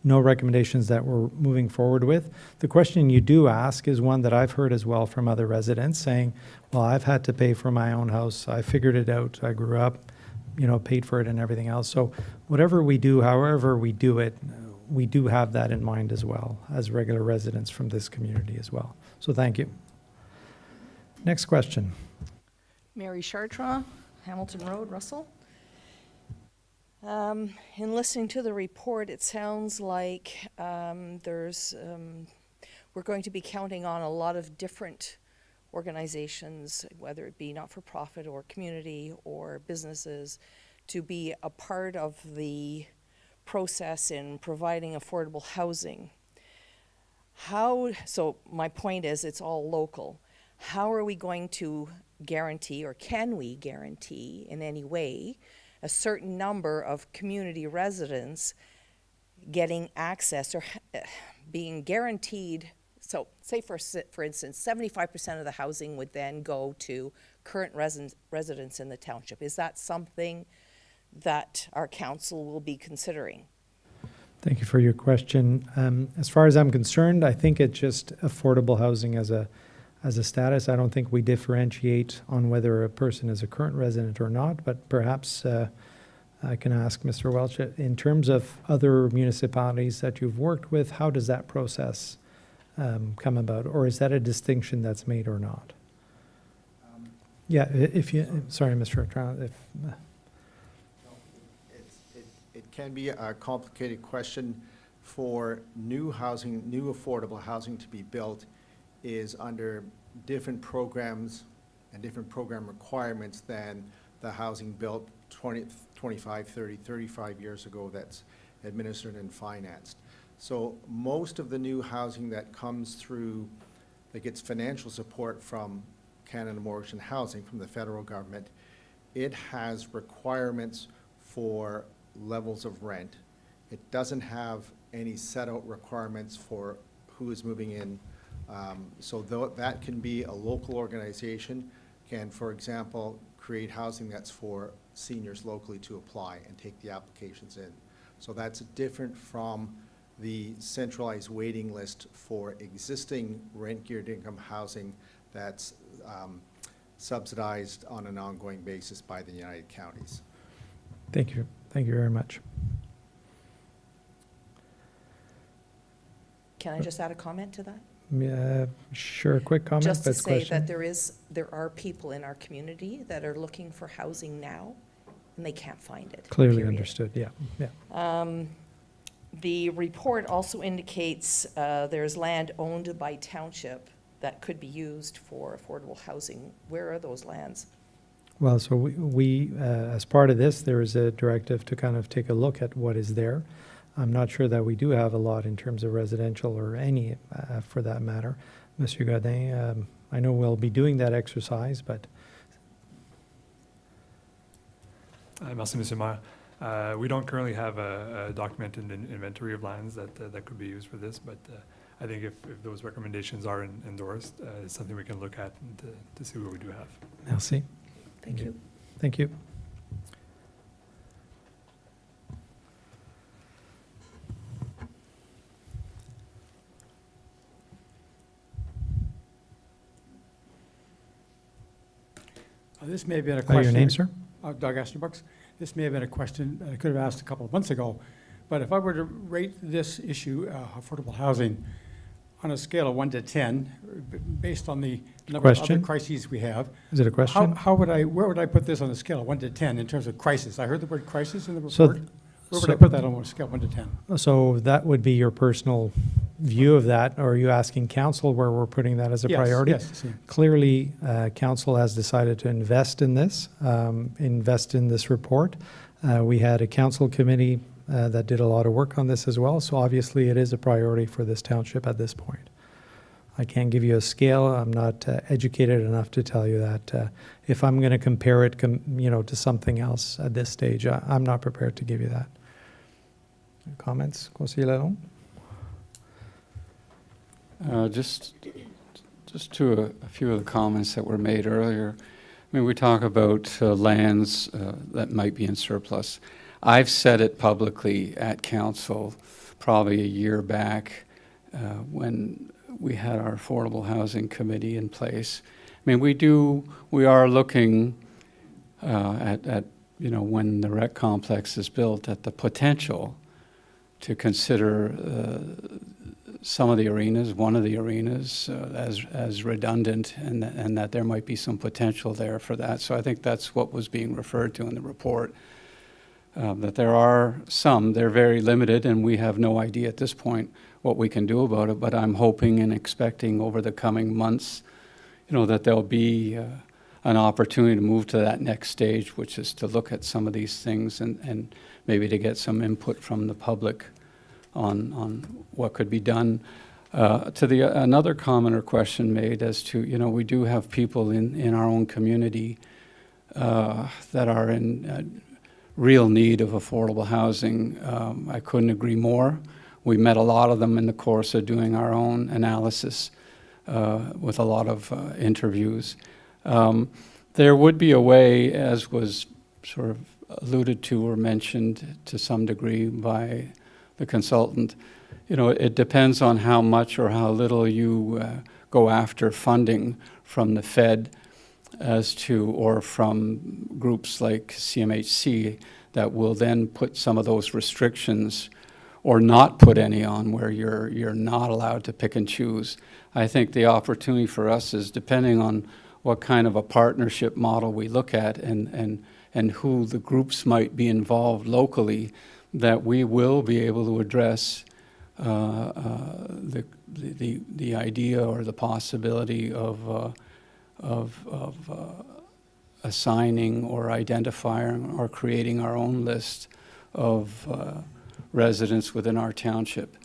Speaker 1: no recommendations that we're moving forward with. The question you do ask is one that I've heard as well from other residents saying, well, I've had to pay for my own house. I figured it out. I grew up, paid for it and everything else. So whatever we do, however we do it, we do have that in mind as well as regular residents from this community as well. So thank you. Next question.
Speaker 10: Mary Chartrand, Hamilton Road, Russell. In listening to the report, it sounds like we're going to be counting on a lot of different organizations, whether it be not-for-profit or community or businesses, to be a part of the process in providing affordable housing. So my point is, it's all local. How are we going to guarantee, or can we guarantee in any way, a certain number of community residents getting access or being guaranteed? So say for instance, 75% of the housing would then go to current residents in the township. Is that something that our council will be considering?
Speaker 1: Thank you for your question. As far as I'm concerned, I think it's just affordable housing as a status. I don't think we differentiate on whether a person is a current resident or not, but perhaps I can ask Mr. Welch, in terms of other municipalities that you've worked with, how does that process come about? Or is that a distinction that's made or not? Sorry, Mr. Bertrand,
Speaker 6: It can be a complicated question. For new housing, new affordable housing to be built is under different programs and different program requirements than the housing built 20, 25, 30, 35 years ago that's administered and financed. So most of the new housing that comes through, that gets financial support from Canada Mortgage and Housing, from the federal government, it has requirements for levels of rent. It doesn't have any set out requirements for who is moving in. So that can be a local organization can, for example, create housing that's for seniors locally to apply and take the applications in. So that's different from the centralized waiting list for existing rent-geared income housing that's subsidized on an ongoing basis by the United Counties.
Speaker 1: Thank you. Thank you very much.
Speaker 10: Can I just add a comment to that?
Speaker 1: Sure, quick comment.
Speaker 10: Just to
Speaker 1: but
Speaker 10: say
Speaker 1: question.
Speaker 10: that there are people in our community that are looking for housing now, and they can't find it.
Speaker 1: Clearly
Speaker 10: period.
Speaker 1: understood, yeah, yeah.
Speaker 10: The report also indicates there's land owned by Township that could be used for affordable housing. Where are those lands?
Speaker 1: Well, so we as part of this, there is a directive to kind of take a look at what is there. I'm not sure that we do have a lot in terms of residential or any for that matter. Monsieur Godin, I know we'll be doing that exercise, but
Speaker 11: Merci, Monsieur Maire. We don't currently have a documented inventory of lands that could be used for this, but I think if those recommendations are endorsed, it's something we can look at and to see what we do have.
Speaker 1: merci.
Speaker 10: Thank you.
Speaker 1: Thank you.
Speaker 12: This may have been a
Speaker 1: Your
Speaker 12: question.
Speaker 1: name, sir?
Speaker 12: Doug Esterbrooks. This may have been a question I could have asked a couple of months ago, but if I were to rate this issue, affordable housing, on a scale of 1 to 10, based on the number of other
Speaker 1: Question?
Speaker 12: crises we have,
Speaker 1: Is it a question?
Speaker 12: where would I put this on a scale of 1 to 10 in terms of crisis? I heard the word crisis in the
Speaker 1: So
Speaker 12: report. Where would I put that on a scale of 1 to 10?
Speaker 1: So that would be your personal view of that, or are you asking council where we're putting that as a
Speaker 12: Yes,
Speaker 1: priority?
Speaker 12: yes, see.
Speaker 1: Clearly, council has decided to invest in this report. We had a council committee that did a lot of work on this as well, so obviously it is a priority for this township at this point. I can't give you a scale. I'm not educated enough to tell you that. If I'm going to compare it, to something else at this stage, I'm not prepared to give you that. Comments, Conseiller Lalonde?
Speaker 8: Just to a few of the comments that were made earlier. I mean, we talk about lands that might be in surplus. I've said it publicly at council probably a year back when we had our affordable housing committee in place. I mean, we are looking at when the rec complex is built, at the potential to consider some of the arenas, one of the arenas, as redundant, and that there might be some potential there for that. So I think that's what was being referred to in the report. That there are some, they're very limited, and we have no idea at this point what we can do about it, but I'm hoping and expecting over the coming months, that there'll be an opportunity to move to that next stage, which is to look at some of these things and maybe to get some input from the public on what could be done. To another comment or question made as to, we do have people in our own community that are in real need of affordable housing. I couldn't agree more. We met a lot of them in the course of doing our own analysis with a lot of interviews. There would be a way, as was sort of alluded to or mentioned to some degree by the consultant, it depends on how much or how little you go after funding from the Fed or from groups like CMHC that will then put some of those restrictions or not put any on where you're not allowed to pick and choose. I think the opportunity for us is, depending on what kind of a partnership model we look at and who the groups might be involved locally, that we will be able to address the idea or the possibility of assigning or identifying or creating our own list of residents within our township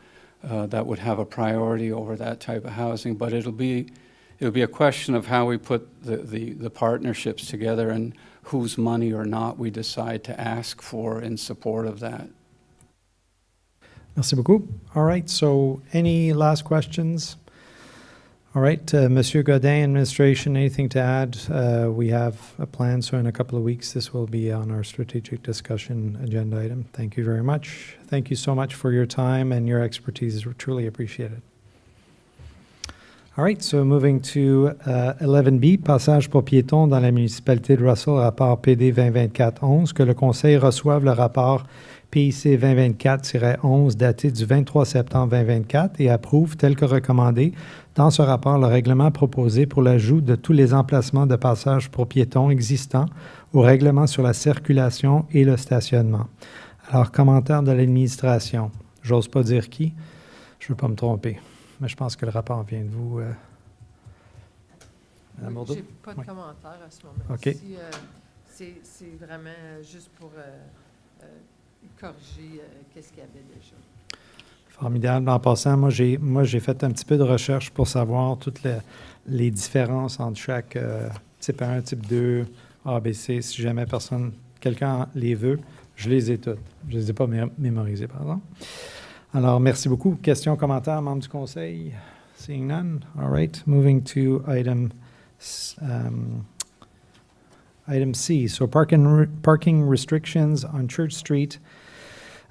Speaker 8: that would have a priority over that type of housing. But it'll be a question of how we put the partnerships together and whose money or not we decide to ask for in support of that.
Speaker 1: Merci beaucoup. All right, so any last questions? All right, Monsieur Godin, administration, anything to add? We have a plan, so in a couple of weeks, this will be on our strategic discussion agenda item. Thank you very much. Thank you so much for your time, and your expertise is truly appreciated. All right, so moving to 11B, passage pour piétons dans la municipalité de Russell, rapport PD 2024-11, que le Conseil reçoive le rapport PIC 2024-11 daté du 23 septembre 2024 et approuve, tel que recommandé, dans ce rapport le règlement proposé pour l'ajout de tous les emplacements de passage pour piétons existants au règlement sur la circulation et le stationnement. Alors, commentaire de l'administration. J'ose pas dire qui, je ne veux pas me tromper, mais je pense que le rapport vient de vous. Madame Bourdeau?
Speaker 13: J'ai pas de
Speaker 1: Oui.
Speaker 13: commentaire à ce moment-ci.
Speaker 1: OK.
Speaker 13: C'est vraiment juste pour corriger qu'est-ce qu'il y avait déjà.
Speaker 1: Formidable. En passant, moi, j'ai fait un petit peu de recherche pour savoir toutes les différences entre chaque type 1, type 2, ABC. Si jamais quelqu'un les veut, je les ai toutes. Je ne les ai pas mémorisées, pardon. Alors, merci beaucoup. Questions, commentaires, membres du Conseil? Seeing none. All right. Moving to item C. So parking restrictions on Church Street.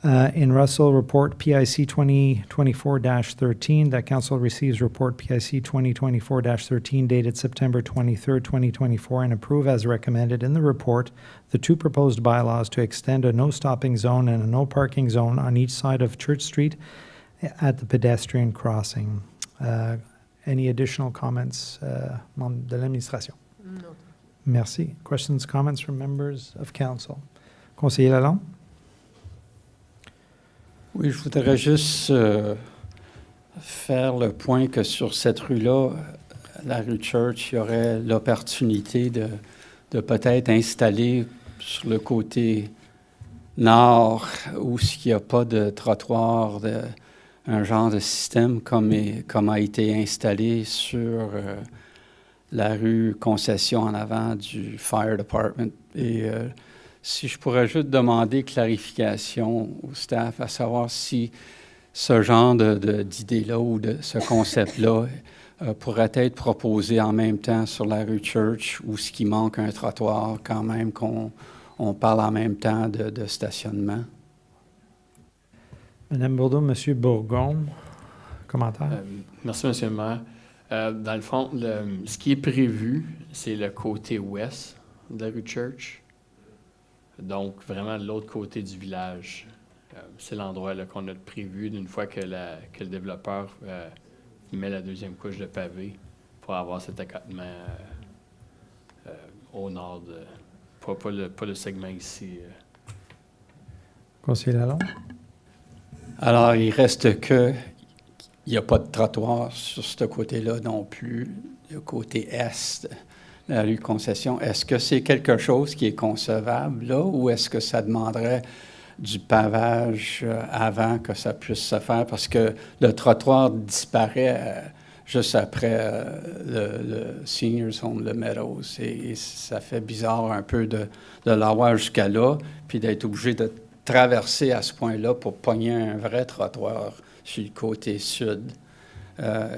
Speaker 1: In Russell, report PIC 2024-13, that council receives report PIC 2024-13 dated September 23rd, 2024, and approve as recommended in the report the two proposed bylaws to extend a no stopping zone and a no parking zone on each side of Church Street at the pedestrian crossing. Any additional comments, membres de l'administration?
Speaker 13: Non.
Speaker 1: Merci. Questions, comments from members of council? Conseiller Lalonde?
Speaker 8: Oui, je voudrais juste faire le point que sur cette rue-là, la rue Church, il y aurait l'opportunité de peut-être installer sur le côté nord, où il n'y a pas de trottoir, un genre de système comme a été installé sur la rue Concession en avant du Fire Department. Et si je pourrais juste demander clarification au staff, à savoir si ce genre d'idée-là ou de ce concept-là pourrait être proposé en même temps sur la rue Church, ou ce qui manque un trottoir quand même, qu'on parle en même temps de stationnement.
Speaker 1: Madame Bourdeau, Monsieur Bourgon, commentaire?
Speaker 3: Merci, Monsieur le maire. Dans le fond, ce qui est prévu, c'est le côté ouest de la rue Church. Donc, vraiment de l'autre côté du village. C'est l'endroit là, qu'on a prévu d'une fois que le développeur met la deuxième couche de pavé pour avoir cet accotement au nord, pas le segment ici.
Speaker 1: Conseiller Lalonde?
Speaker 8: Alors, il reste qu'il n'y a pas de trottoir sur ce côté-là non plus, le côté est. La rue Concession, est-ce que c'est quelque chose qui est concevable là, ou est-ce que ça demanderait du pavage avant que ça puisse se faire? Parce que le trottoir disparaît juste après le Seniors Home, le Meadows. Et ça fait bizarre un peu de l'avoir jusqu'à là, puis d'être obligé de traverser à ce point-là pour pogner un vrai trottoir sur le côté sud. À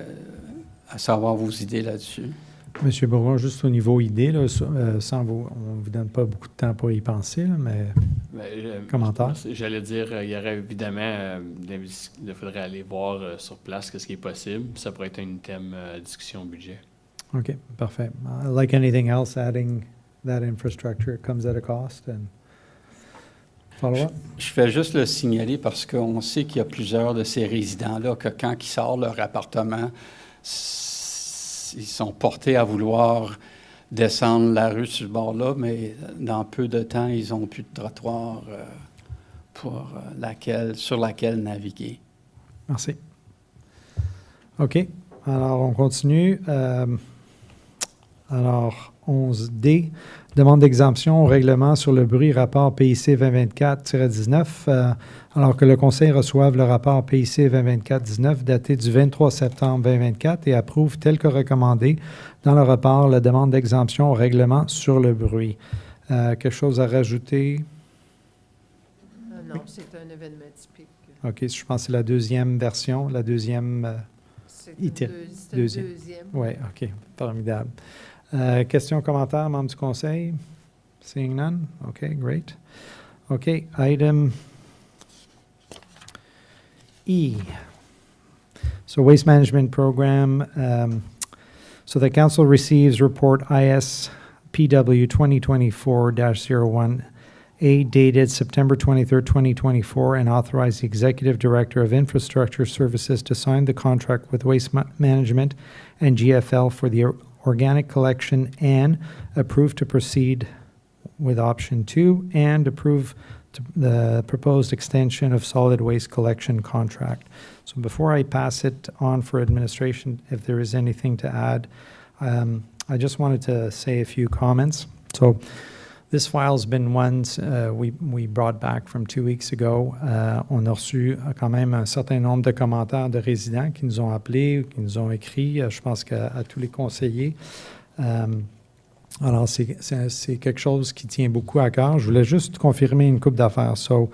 Speaker 8: savoir vos idées là-dessus.
Speaker 1: Monsieur Bourgon, juste au niveau idée, là, on ne vous donne pas beaucoup de temps pour y penser, là, mais commentaire?
Speaker 3: J'allais dire, il y aurait évidemment, il faudrait aller voir sur place ce qui est possible. Ça pourrait être un thème discussion budget.
Speaker 1: OK, parfait. Like anything else, adding that infrastructure comes at a cost. And follow-up?
Speaker 8: Je fais juste le signaler parce qu'on sait qu'il y a plusieurs de ces résidents-là que quand ils sortent leur appartement, ils sont portés à vouloir descendre la rue sur ce bord-là, mais dans peu de temps, ils n'ont plus de trottoir sur laquelle naviguer.
Speaker 1: Merci. OK. Alors, on continue. Alors, 11D, demande d'exemption au règlement sur le bruit, rapport PIC 2024-19, alors que le Conseil reçoive le rapport PIC 2024-19 daté du 23 septembre 2024 et approuve tel que recommandé dans le rapport la demande d'exemption au règlement sur le bruit. Quelque chose à rajouter?
Speaker 13: Non, c'est un événement typique.
Speaker 1: OK, je pense que c'est la deuxième version, la deuxième...
Speaker 13: C'est le deuxième.
Speaker 1: Oui, OK, formidable. Questions, commentaires, membres du Conseil? Seeing none? OK, great. OK, item E. So Waste Management Program. So the Council receives report ISPW 2024-01 A, dated September 23rd, 2024, and authorize the Executive Director of Infrastructure Services to sign the contract with Waste Management and GFL for the organic collection, and approve to proceed with option 2, and approve the proposed extension of solid waste collection contract. So before I pass it on for administration, if there is anything to add, I just wanted to say a few comments. So this file's been ones we brought back from 2 weeks ago. On a reçu quand même un certain nombre de commentaires de résidents qui nous ont appelés, qui nous ont écrit, je pense qu'à tous les conseillers. Alors, c'est quelque chose qui tient beaucoup à cœur. Je voulais juste confirmer une couple d'affaires. So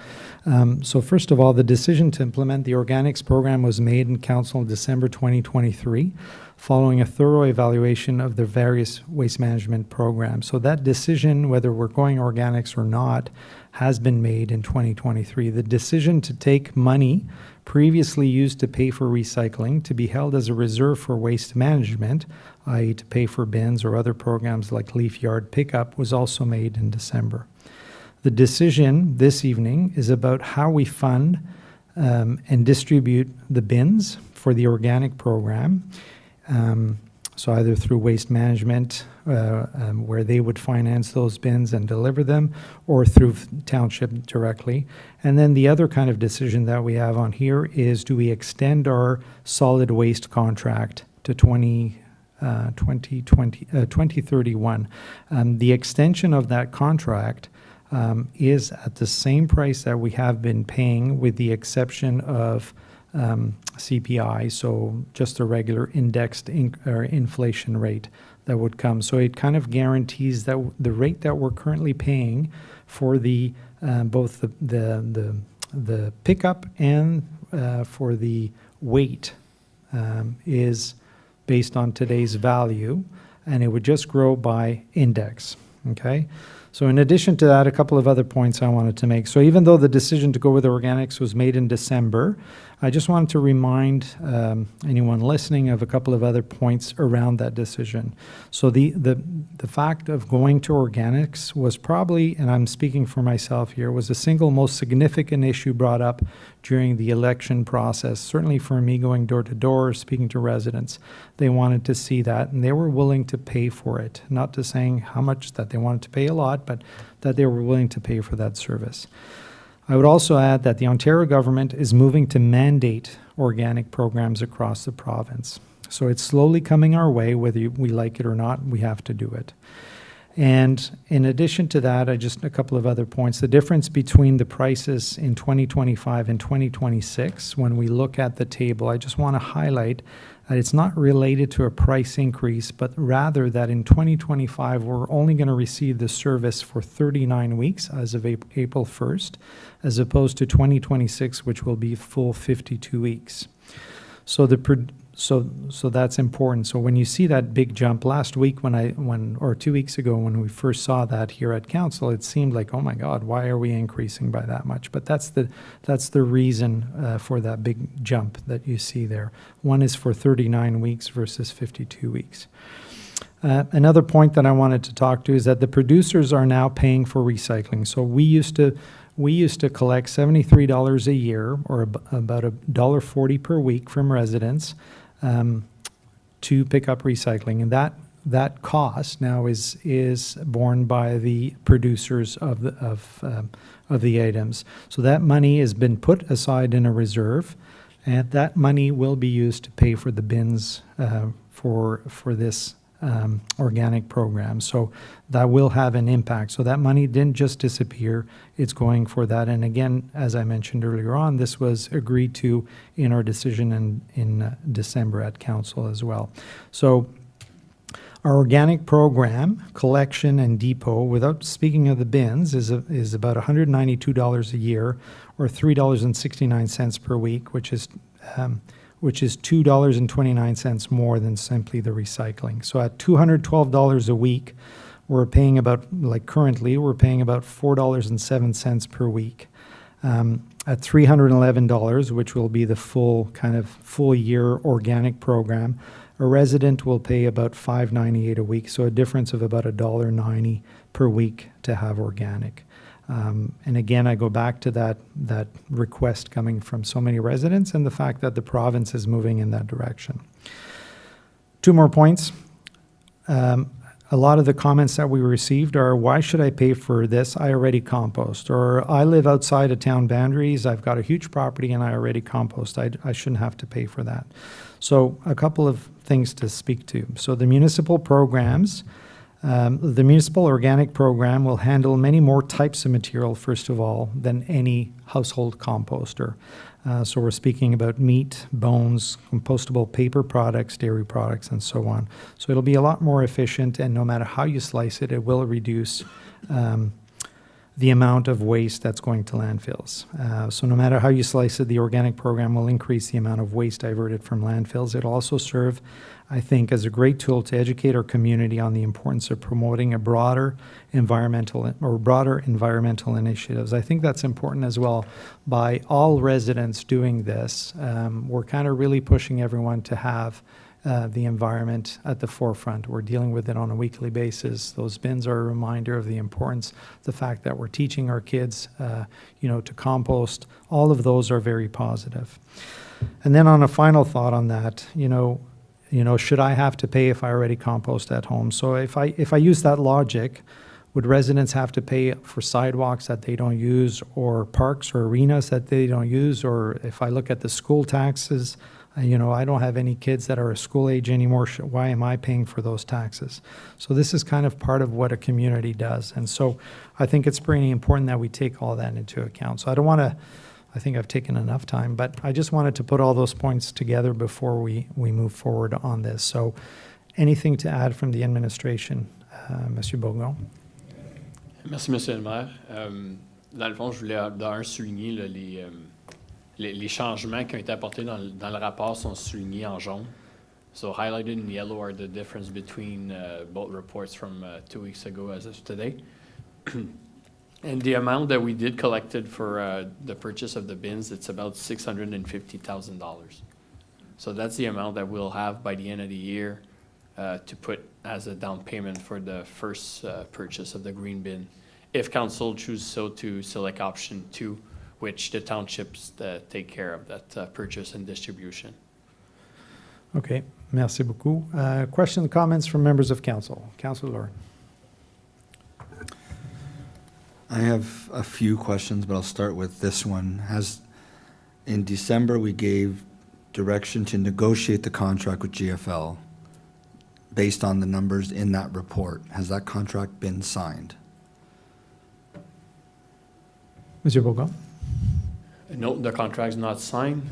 Speaker 1: first of all, the decision to implement the organics program was made in Council in December 2023, following a thorough evaluation of the various waste management programs. So that decision, whether we're going organics or not, has been made in 2023. The decision to take money previously used to pay for recycling to be held as a reserve for waste management, i.e. to pay for bins or other programs like leaf yard pickup, was also made in December. The decision this evening is about how we fund and distribute the bins for the organic program. So either through waste management, where they would finance those bins and deliver them, or through Township directly. And then the other kind of decision that we have on here is, do we extend our solid waste contract to 2031? The extension of that contract is at the same price that we have been paying, with the exception of CPI, so just a regular indexed or inflation rate that would come. So it kind of guarantees that the rate that we're currently paying for the both the pickup and for the weight is based on today's value, and it would just grow by index. Okay. So in addition to that, a couple of other points I wanted to make. So even though the decision to go with organics was made in December, I just wanted to remind anyone listening of a couple of other points around that decision. So the fact of going to organics was probably, and I'm speaking for myself here, was the single most significant issue brought up during the election process. Certainly for me, going door to door, speaking to residents, they wanted to see that, and they were willing to pay for it. Not to saying how much that they wanted to pay a lot, but that they were willing to pay for that service. I would also add that the Ontario government is moving to mandate organic programs across the province. So it's slowly coming our way, whether we like it or not, we have to do it. And in addition to that, just a couple of other points. The difference between the prices in 2025 and 2026, when we look at the table, I just want to highlight that it's not related to a price increase, but rather that in 2025, we're only going to receive the service for 39 weeks as of April 1st, as opposed to 2026, which will be full 52 weeks. So so that's important. So when you see that big jump last week, or 2 weeks ago, when we first saw that here at council, it seemed like, oh my God, why are we increasing by that much? But that's the reason for that big jump that you see there. One is for 39 weeks versus 52 weeks. Another point that I wanted to talk to is that the producers are now paying for recycling. So we used to collect $73 a year, or about $1.40 per week from residents to pick up recycling, and that cost now is borne by the producers of the items. So that money has been put aside in a reserve, and that money will be used to pay for the bins for this organic program. So that will have an impact. So that money didn't just disappear, it's going for that. And again, as I mentioned earlier on, this was agreed to in our decision in December at council as well. So our organic program, collection and depot, without speaking of the bins, is about $192 a year, or $3.69 per week, which is $2.29 more than simply the recycling. So at $212 a week, we're paying currently, we're paying about $4.07 per week. At $311, which will be the full year organic program, a resident will pay about $5.98 a week, so a difference of about $1.90 per week to have organic. And again, I go back to that request coming from so many residents and the fact that the province is moving in that direction. 2 more points. A lot of the comments that we received are, why should I pay for this? I already compost. Or I live outside of town boundaries. I've got a huge property and I already compost. I shouldn't have to pay for that. So a couple of things to speak to. So the municipal programs, the municipal organic program will handle many more types of material, first of all, than any household composter. So we're speaking about meat, bones, compostable paper products, dairy products, and so on. So it'll be a lot more efficient, and no matter how you slice it, it will reduce the amount of waste that's going to landfills. So no matter how you slice it, the organic program will increase the amount of waste diverted from landfills. It'll also serve, I think, as a great tool to educate our community on the importance of promoting a broader environmental initiatives. I think that's important as well. By all residents doing this, we're kind of really pushing everyone to have the environment at the forefront. We're dealing with it on a weekly basis. Those bins are a reminder of the importance, the fact that we're teaching our kids, to compost. All of those are very positive. And then on a final thought on that, should I have to pay if I already compost at home? So if I use that logic, would residents have to pay for sidewalks that they don't use, or parks or arenas that they don't use? Or if I look at the school taxes, I don't have any kids that are a school age anymore. Why am I paying for those taxes? So this is kind of part of what a community does. And so I think it's pretty important that we take all that into account. So I think I've taken enough time, but I just wanted to put all those points together before we move forward on this. So anything to add from the administration, Monsieur Bourgon?
Speaker 3: Merci, Monsieur le maire. Dans le fond, je voulais d'un souligner là, les changements qui ont été apportés dans le rapport sont soulignés en jaune. So highlighted in yellow are the difference between both reports from 2 weeks ago as of today. And the amount that we did collected for the purchase of the bins, it's about $650,000. So that's the amount that we'll have by the end of the year to put as a down payment for the first purchase of the green bin. If council chooses so to select option 2, which the townships take care of that purchase and distribution.
Speaker 1: Okay, merci beaucoup. Questions, comments from members of council? Councilor Lord.
Speaker 2: I have a few questions, but I'll start with this one. In December, we gave direction to negotiate the contract with GFL based on the numbers in that report. Has that contract been signed?
Speaker 1: Monsieur Bourgon?
Speaker 3: No, the contract's not signed.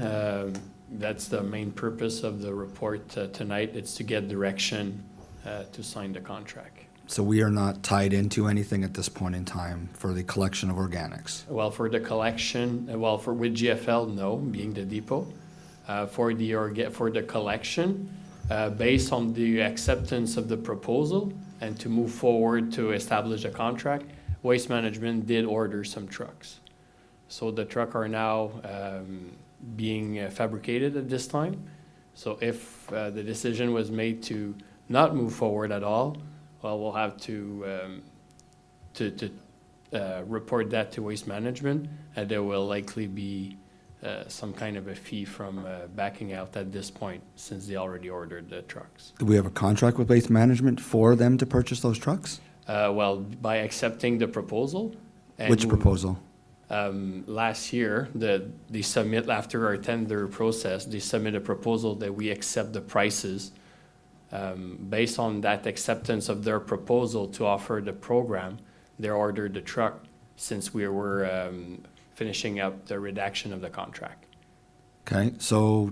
Speaker 3: That's the main purpose of the report tonight. It's to get direction to sign the contract.
Speaker 2: So we are not tied into anything at this point in time for the collection of organics?
Speaker 3: Well, for the collection, with GFL, no, being the depot. For the collection, based on the acceptance of the proposal and to move forward to establish a contract, Waste Management did order some trucks. So the trucks are now being fabricated at this time. So if the decision was made to not move forward at all, well, we'll have to report that to Waste Management, and there will likely be some kind of a fee from backing out at this point, since they already ordered the trucks.
Speaker 2: Do we have a contract with Waste Management for them to purchase those trucks?
Speaker 3: Well, by accepting the proposal.
Speaker 2: Which proposal?
Speaker 3: Last year, they submit, after our tender process, they submit a proposal that we accept the prices. Based on that acceptance of their proposal to offer the program, they ordered the truck, since we were finishing up the redaction of the contract.
Speaker 2: Okay, so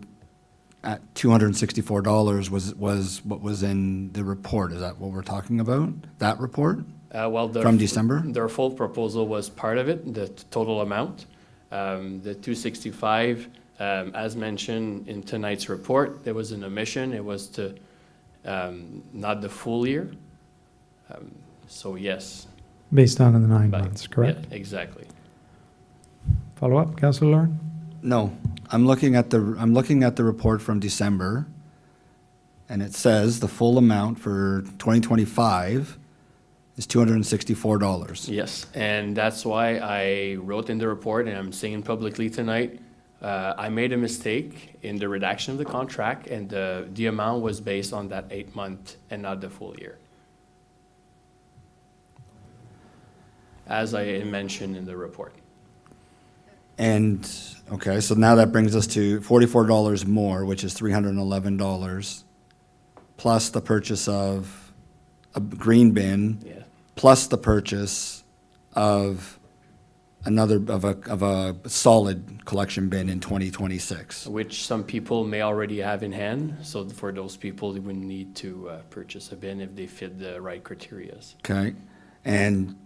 Speaker 2: at $264 was what was in the report. Is that what we're talking about? That report? From December?
Speaker 3: Their full proposal was part of it, the total amount. The $265, as mentioned in tonight's report, there was an omission. It was to not the full year. So yes.
Speaker 1: Based on the 9 months, correct?
Speaker 3: Yeah, exactly.
Speaker 1: Follow up, Councilor Lord?
Speaker 2: No, I'm looking at the report from is $264.
Speaker 3: Yes, and that's why I wrote in the report, and I'm saying publicly tonight, I made a mistake in the redaction of the contract, and the amount was based on that 8 month and not the full year. As I mentioned in the report.
Speaker 2: And, okay, so now that brings us to $44 more, which is $311, plus the purchase of a green bin,
Speaker 3: Yeah.
Speaker 2: plus the purchase of of a solid collection bin in 2026.
Speaker 3: Which some people may already have in hand, so for those people, they would need to purchase a bin if they fit the right criterias.
Speaker 2: Okay, and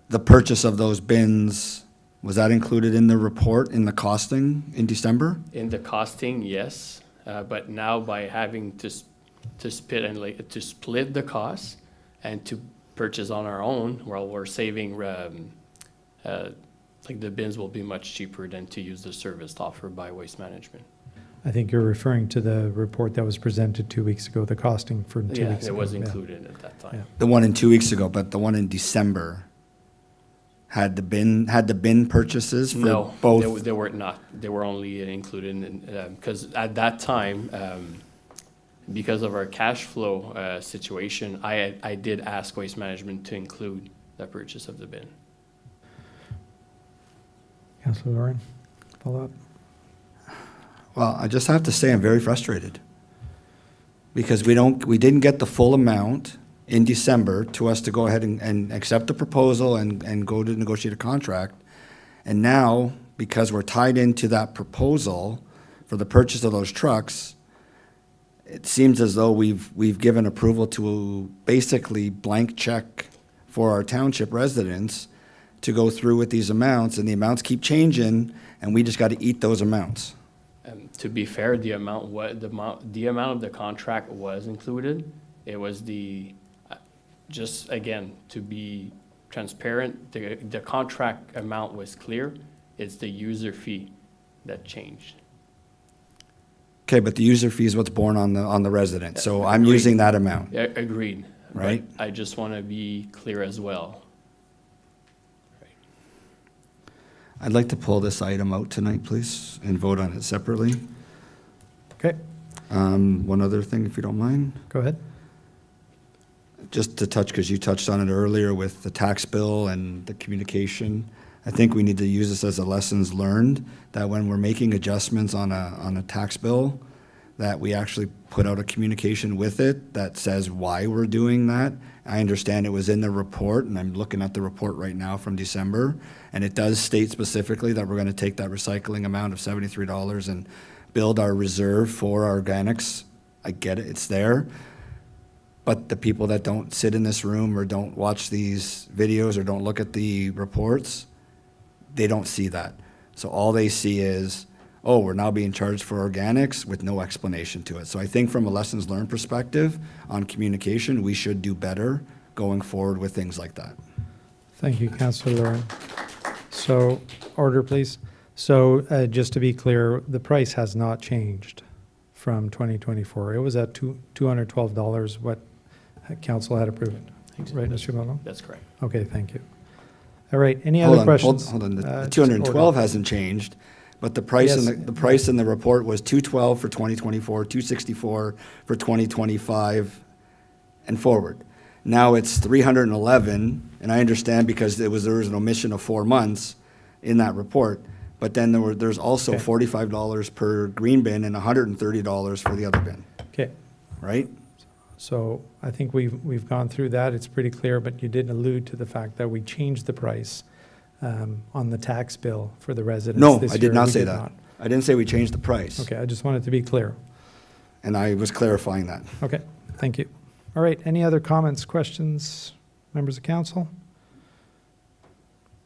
Speaker 2: the purchase of those bins, was that included in the report, in the costing in December?
Speaker 3: In the costing, yes, but now by having to split the cost and to purchase on our own, well, we're saving, like the bins will be much cheaper than to use the service offered by Waste Management.
Speaker 1: I think you're referring to the report that was presented 2 weeks ago, the costing for 2
Speaker 3: Yeah,
Speaker 1: weeks ago.
Speaker 3: it was
Speaker 1: yeah.
Speaker 3: included at that time.
Speaker 1: Yeah.
Speaker 2: The one in 2 weeks ago, but the one in December had the bin purchases for
Speaker 3: No,
Speaker 2: both?
Speaker 3: they were not. They were only included in, because at that time, because of our cash flow situation, I did ask Waste Management to include the purchase of the bin.
Speaker 1: Councillor Lauren, follow up?
Speaker 2: Well, I just have to say I'm very frustrated because we didn't get the full amount in December to us to go ahead and accept the proposal and go to negotiate a contract. And now, because we're tied into that proposal for the purchase of those trucks, it seems as though we've given approval to basically blank check for our township residents to go through with these amounts, and the amounts keep changing, and we just got to eat those amounts.
Speaker 3: To be fair, the amount of the contract was included. It was just again, to be transparent, the contract amount was clear. It's the user fee that changed.
Speaker 2: Okay, but the user fee is what's borne on the resident, so I'm
Speaker 3: Agreed.
Speaker 2: using that amount.
Speaker 3: Agreed.
Speaker 2: Right.
Speaker 3: But I just want to be clear as well.
Speaker 2: I'd like to pull this item out tonight, please, and vote on it separately.
Speaker 1: Okay,
Speaker 2: One other thing, if you don't mind.
Speaker 1: go ahead.
Speaker 2: Just to touch, because you touched on it earlier with the tax bill and the communication. I think we need to use this as a lessons learned, that when we're making adjustments on a tax bill, that we actually put out a communication with it that says why we're doing that. I understand it was in the report, and I'm looking at the report right now from December, and it does state specifically that we're going to take that recycling amount of $73 and build our reserve for organics. I get it, it's there. But the people that don't sit in this room or don't watch these videos or don't look at the reports, they don't see that. So all they see is, oh, we're now being charged for organics with no explanation to it. So I think from a lessons learned perspective on communication, we should do better going forward with things like that.
Speaker 1: Thank you, Councillor Lauren. So, order, please. So, just to be clear, the price has not changed from 2024. It was at $212, what council had approved. Right, Mr. Bono?
Speaker 3: That's correct.
Speaker 1: Okay, thank you. All right, any other questions?
Speaker 2: Hold on, the
Speaker 1: Just
Speaker 2: 212
Speaker 1: order.
Speaker 2: hasn't changed, but the price in
Speaker 1: Yes.
Speaker 2: the price in the report was 212 for 2024, 264 for 2025 and forward. Now it's 311, and I understand because there was an omission of 4 months in that report, but then there's also
Speaker 1: Okay.
Speaker 2: $45 per green bin and $130 for the other bin,
Speaker 1: Okay,
Speaker 2: right?
Speaker 1: so I think we've gone through that. It's pretty clear, but you did allude to the fact that we changed the price on the tax bill for the residents
Speaker 2: No,
Speaker 1: this
Speaker 2: I
Speaker 1: year.
Speaker 2: did not
Speaker 1: We
Speaker 2: say that.
Speaker 1: not.
Speaker 2: I didn't say we changed the price.
Speaker 1: Okay, I just wanted to be clear.
Speaker 2: And I was clarifying that.
Speaker 1: Okay, thank you. All right, any other comments, questions, members of council?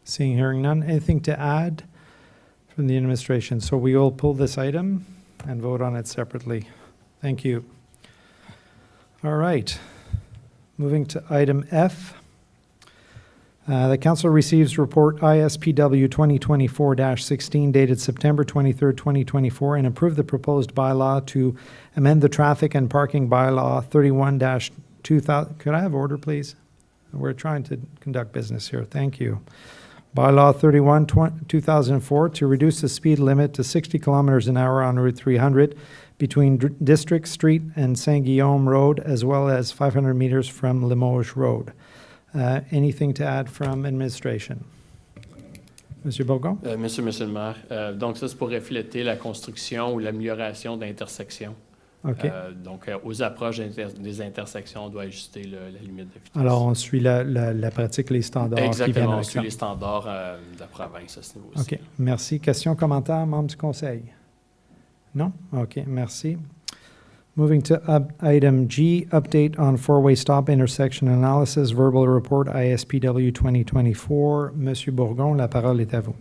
Speaker 1: Seeing, hearing none. Anything to add from the administration? So we will pull this item and vote on it separately. Thank you. All right, moving to item F. The council receives report ISPW 2024-16 dated September 23rd, 2024, and approve the proposed bylaw to amend the traffic and parking bylaw 31-2000. Could I have order, please? We're trying to conduct business here. Thank you. Bylaw 31, 2004, to reduce the speed limit to 60 kilometers an hour on Route 300 between District Street and Saint-Guillaume Road, as well as 500 meters from Limoges Road. Anything to add from administration? Monsieur Bourgon?
Speaker 3: Monsieur le maire, donc ça, c'est pour refléter la construction ou l'amélioration d'intersections.
Speaker 1: OK.
Speaker 3: Donc, aux approches des intersections, on doit ajuster la limite de vitesse.
Speaker 1: Alors, on suit la pratique, les standards qui viennent
Speaker 3: Exactement, on
Speaker 1: avec
Speaker 3: suit
Speaker 1: ça.
Speaker 3: les standards de la province à ce niveau-ci.
Speaker 1: OK. Merci. Questions, commentaires, membres du conseil? Non? OK. Merci. Moving to item G, update on four-way stop intersection analysis, verbal report ISPW 2024. Monsieur Bourgon, la parole est à vous.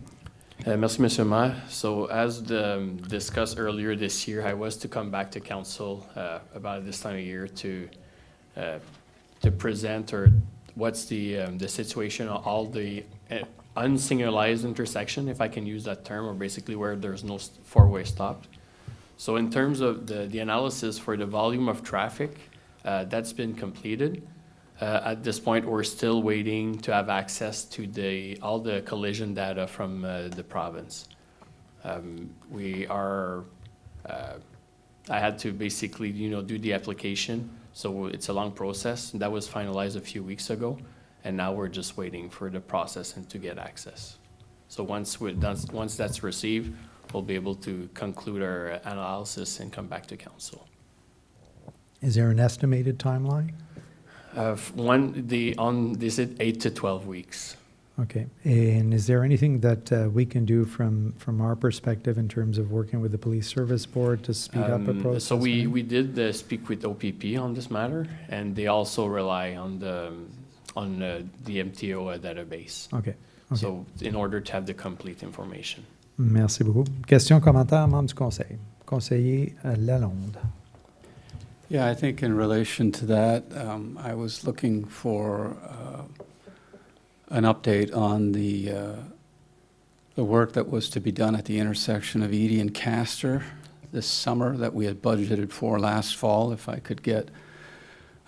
Speaker 3: Merci, Monsieur le Maire. So, as discussed earlier this year, I was to come back to council about this time of year to present what's the situation on all the unsignalized intersection, if I can use that term, or basically where there's no four-way stop. So in terms of the analysis for the volume of traffic, that's been completed. At this point, we're still waiting to have access to all the collision data from the province. I had to basically, do the application, so it's a long process. That was finalized a few weeks ago, and now we're just waiting for the process and to get access. So once that's received, we'll be able to conclude our analysis and come back to council.
Speaker 1: Is there an estimated timeline?
Speaker 3: They said 8 to 12 weeks.
Speaker 1: Okay. And is there anything that we can do from our perspective in terms of working with the police service board to speed up the process?
Speaker 3: So we did speak with OPP on this matter, and they also rely on the MTO database.
Speaker 1: Okay.
Speaker 3: So in order to have the complete information.
Speaker 1: Merci beaucoup. Question, commentaire, membre du conseil. Conseiller Lalonde.
Speaker 8: Yeah, I think in relation to that, I was looking for an update on the work that was to be done at the intersection of Edie and Castor this summer that we had budgeted for last fall, if I could get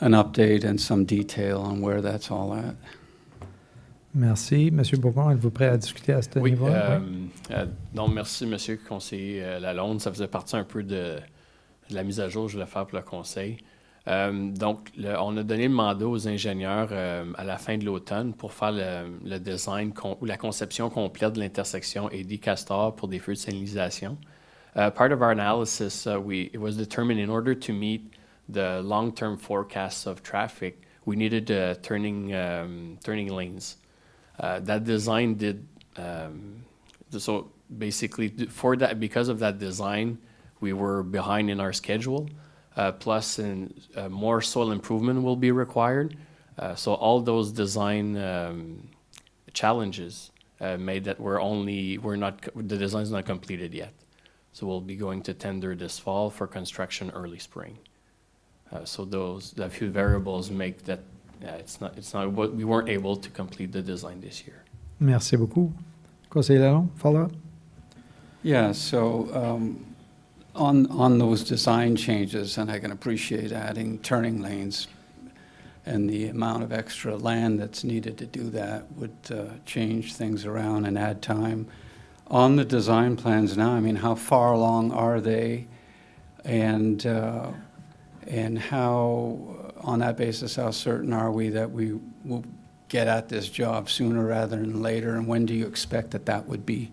Speaker 8: an update and some detail on where that's all at.
Speaker 1: Merci. Monsieur Bourgon, êtes-vous prêt à discuter à ce niveau?
Speaker 3: Donc, merci, Monsieur le conseiller Lalonde. Ça faisait partie un peu de la mise à jour que je voulais faire pour le conseil. Donc, on a donné le mandat aux ingénieurs à la fin de l'automne pour faire le design ou la conception complète de l'intersection Edie-Castor pour des feux de signalisation. Part of our analysis, it was determined in order to meet the long-term forecasts of traffic, we needed turning lanes. That design did, so basically because of that design, we were behind in our schedule, plus more soil improvement will be required. So all those design challenges made that the design's not completed yet. So we'll be going to tender this fall for construction early spring. So a few variables make that we weren't able to complete the design this year.
Speaker 1: Merci beaucoup. Conseiller Lalonde, follow-up?
Speaker 8: Yeah, so on those design changes, and I can appreciate adding turning lanes and the amount of extra land that's needed to do that would change things around and add time. On the design plans now, I mean, how far along are they? And how, on that basis, how certain are we that we will get at this job sooner rather than later? And when do you expect that would be?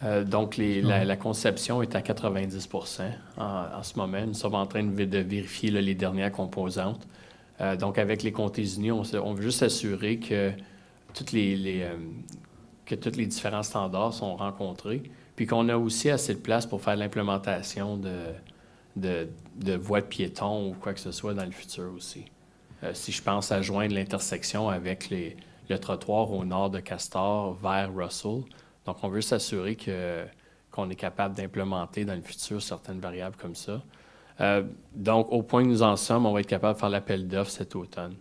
Speaker 3: Donc, la conception est à 90% en ce moment. Nous sommes en train de vérifier les dernières composantes. Donc, avec les comtés unis, on veut juste s'assurer que tous les différents standards sont rencontrés, puis qu'on a aussi assez de place pour faire l'implémentation de voies de piétons ou quoi que ce soit dans le futur aussi. Si je pense à joindre l'intersection avec le trottoir au nord de Castor vers Russell, donc on veut s'assurer qu'on est capable d'implémenter dans le futur certaines variables comme ça. Donc, au point que nous en sommes, on va être capable de faire l'appel d'offres cet automne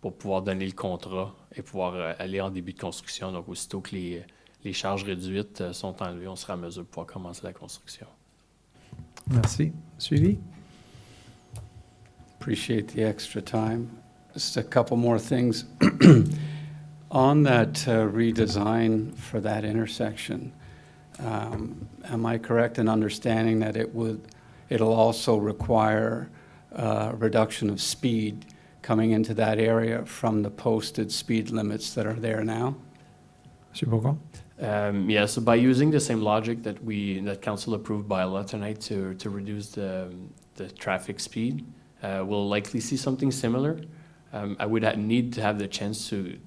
Speaker 3: pour pouvoir donner le contrat et pouvoir aller en début de construction. Donc, aussitôt que les charges réduites sont enlevées, on sera en mesure de pouvoir commencer la construction.
Speaker 1: Merci. Suivi?
Speaker 8: Appreciate the extra time. Just a couple more things. On that redesign for that intersection, am I correct in understanding that it'll also require reduction of speed coming into that area from the posted speed limits that are there now?
Speaker 1: Monsieur Bourgon?
Speaker 3: Yeah, so by using the same logic that council approved by law tonight to reduce the traffic speed, we'll likely see something similar. I would need to have the chance to